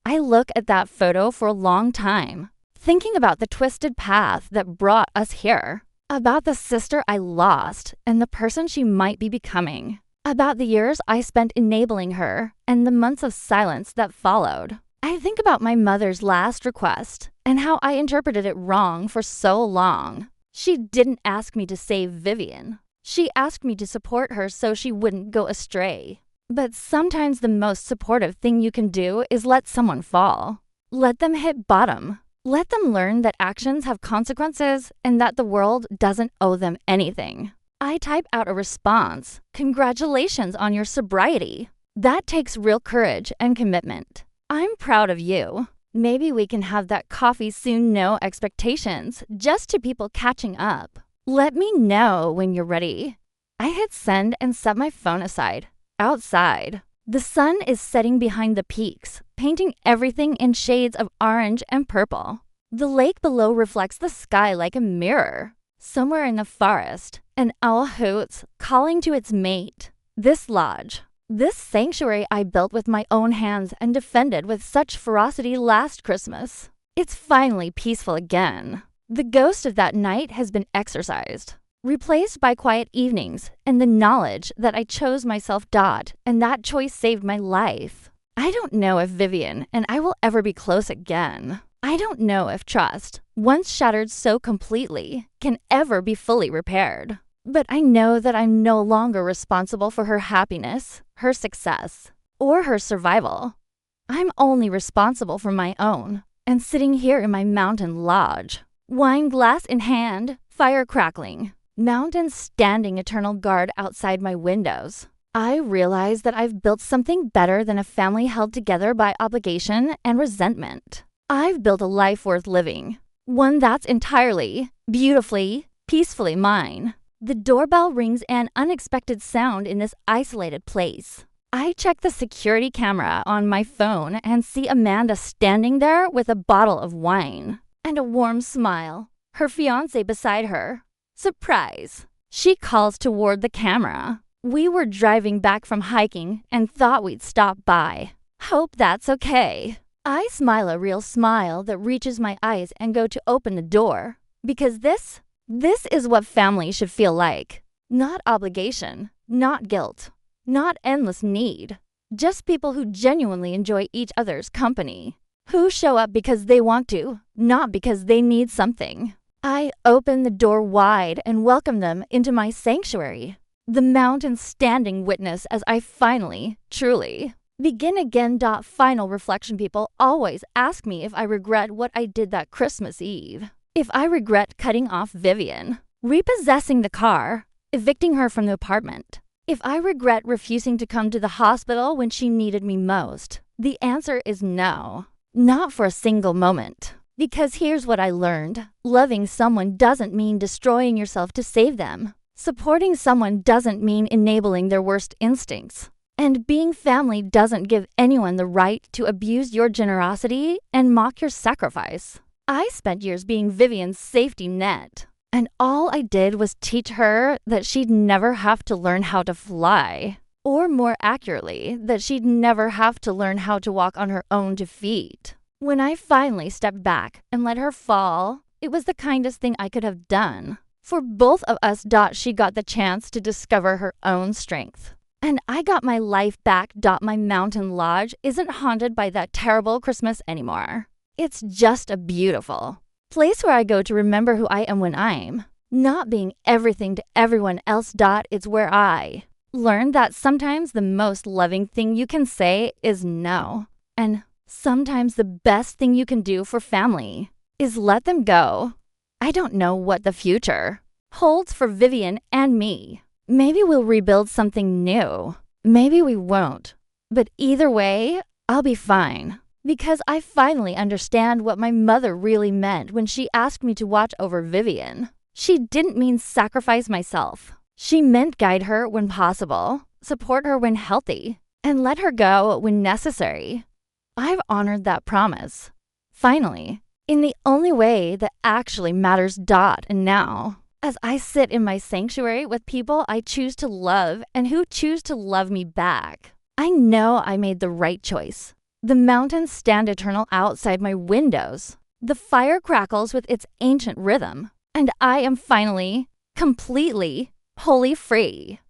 I look at that photo for a long time, thinking about the twisted path that brought us here, about the sister I lost and the person she might be becoming, about the years I spent enabling her and the months of silence that followed. I think about my mother's last request and how I interpreted it wrong for so long. She didn't ask me to save Vivian. She asked me to support her so she wouldn't go astray. But sometimes the most supportive thing you can do is let someone fall. Let them hit bottom. Let them learn that actions have consequences and that the world doesn't owe them anything. I type out a response. Congratulations on your sobriety. That takes real courage and commitment. I'm proud of you. Maybe we can have that coffee soon. No expectations, just to people catching up. Let me know when you're ready. I hit send and set my phone aside. Outside, the sun is setting behind the peaks, painting everything in shades of orange and purple. The lake below reflects the sky like a mirror. Somewhere in the forest, an owl hoots, calling to its mate. This lodge, this sanctuary I built with my own hands and defended with such ferocity last Christmas. It's finally peaceful again. The ghost of that night has been exorcised, replaced by quiet evenings and the knowledge that I chose myself. And that choice saved my life. I don't know if Vivian and I will ever be close again. I don't know if trust, once shattered so completely, can ever be fully repaired. But I know that I'm no longer responsible for her happiness, her success, or her survival. I'm only responsible for my own. And sitting here in my mountain lodge, wine glass in hand, fire crackling, mountains standing eternal guard outside my windows, I realize that I've built something better than a family held together by obligation and resentment. I've built a life worth living, one that's entirely, beautifully, peacefully mine. The doorbell rings an unexpected sound in this isolated place. I check the security camera on my phone and see Amanda standing there with a bottle of wine and a warm smile, her fiancé beside her. Surprise! She calls toward the camera. We were driving back from hiking and thought we'd stop by. Hope that's okay. I smile a real smile that reaches my eyes and go to open the door. Because this is what family should feel like. Not obligation, not guilt, not endless need. Just people who genuinely enjoy each other's company. Who show up because they want to, not because they need something. I open the door wide and welcome them into my sanctuary. The mountain standing witness as I finally, truly, begin again. Final reflection. People always ask me if I regret what I did that Christmas Eve. If I regret cutting off Vivian, repossessing the car, evicting her from the apartment. If I regret refusing to come to the hospital when she needed me most. The answer is no. Not for a single moment. Because here's what I learned. Loving someone doesn't mean destroying yourself to save them. Supporting someone doesn't mean enabling their worst instincts. And being family doesn't give anyone the right to abuse your generosity and mock your sacrifice. I spent years being Vivian's safety net. And all I did was teach her that she'd never have to learn how to fly. Or more accurately, that she'd never have to learn how to walk on her own 2 feet. When I finally stepped back and let her fall, it was the kindest thing I could have done. For both of us. She got the chance to discover her own strength. And I got my life back. My mountain lodge isn't haunted by that terrible Christmas anymore. It's just a beautiful place where I go to remember who I am when I'm not being everything to everyone else. It's where I learned that sometimes the most loving thing you can say is no. And sometimes the best thing you can do for family is let them go. I don't know what the future holds for Vivian and me. Maybe we'll rebuild something new. Maybe we won't. But either way, I'll be fine. Because I finally understand what my mother really meant when she asked me to watch over Vivian. She didn't mean sacrifice myself. She meant guide her when possible, support her when healthy, and let her go when necessary. I've honored that promise. Finally, in the only way that actually matters. And now, as I sit in my sanctuary with people I choose to love and who choose to love me back, I know I made the right choice. The mountains stand eternal outside my windows. The fire crackles with its ancient rhythm. And I am finally, completely, wholly free.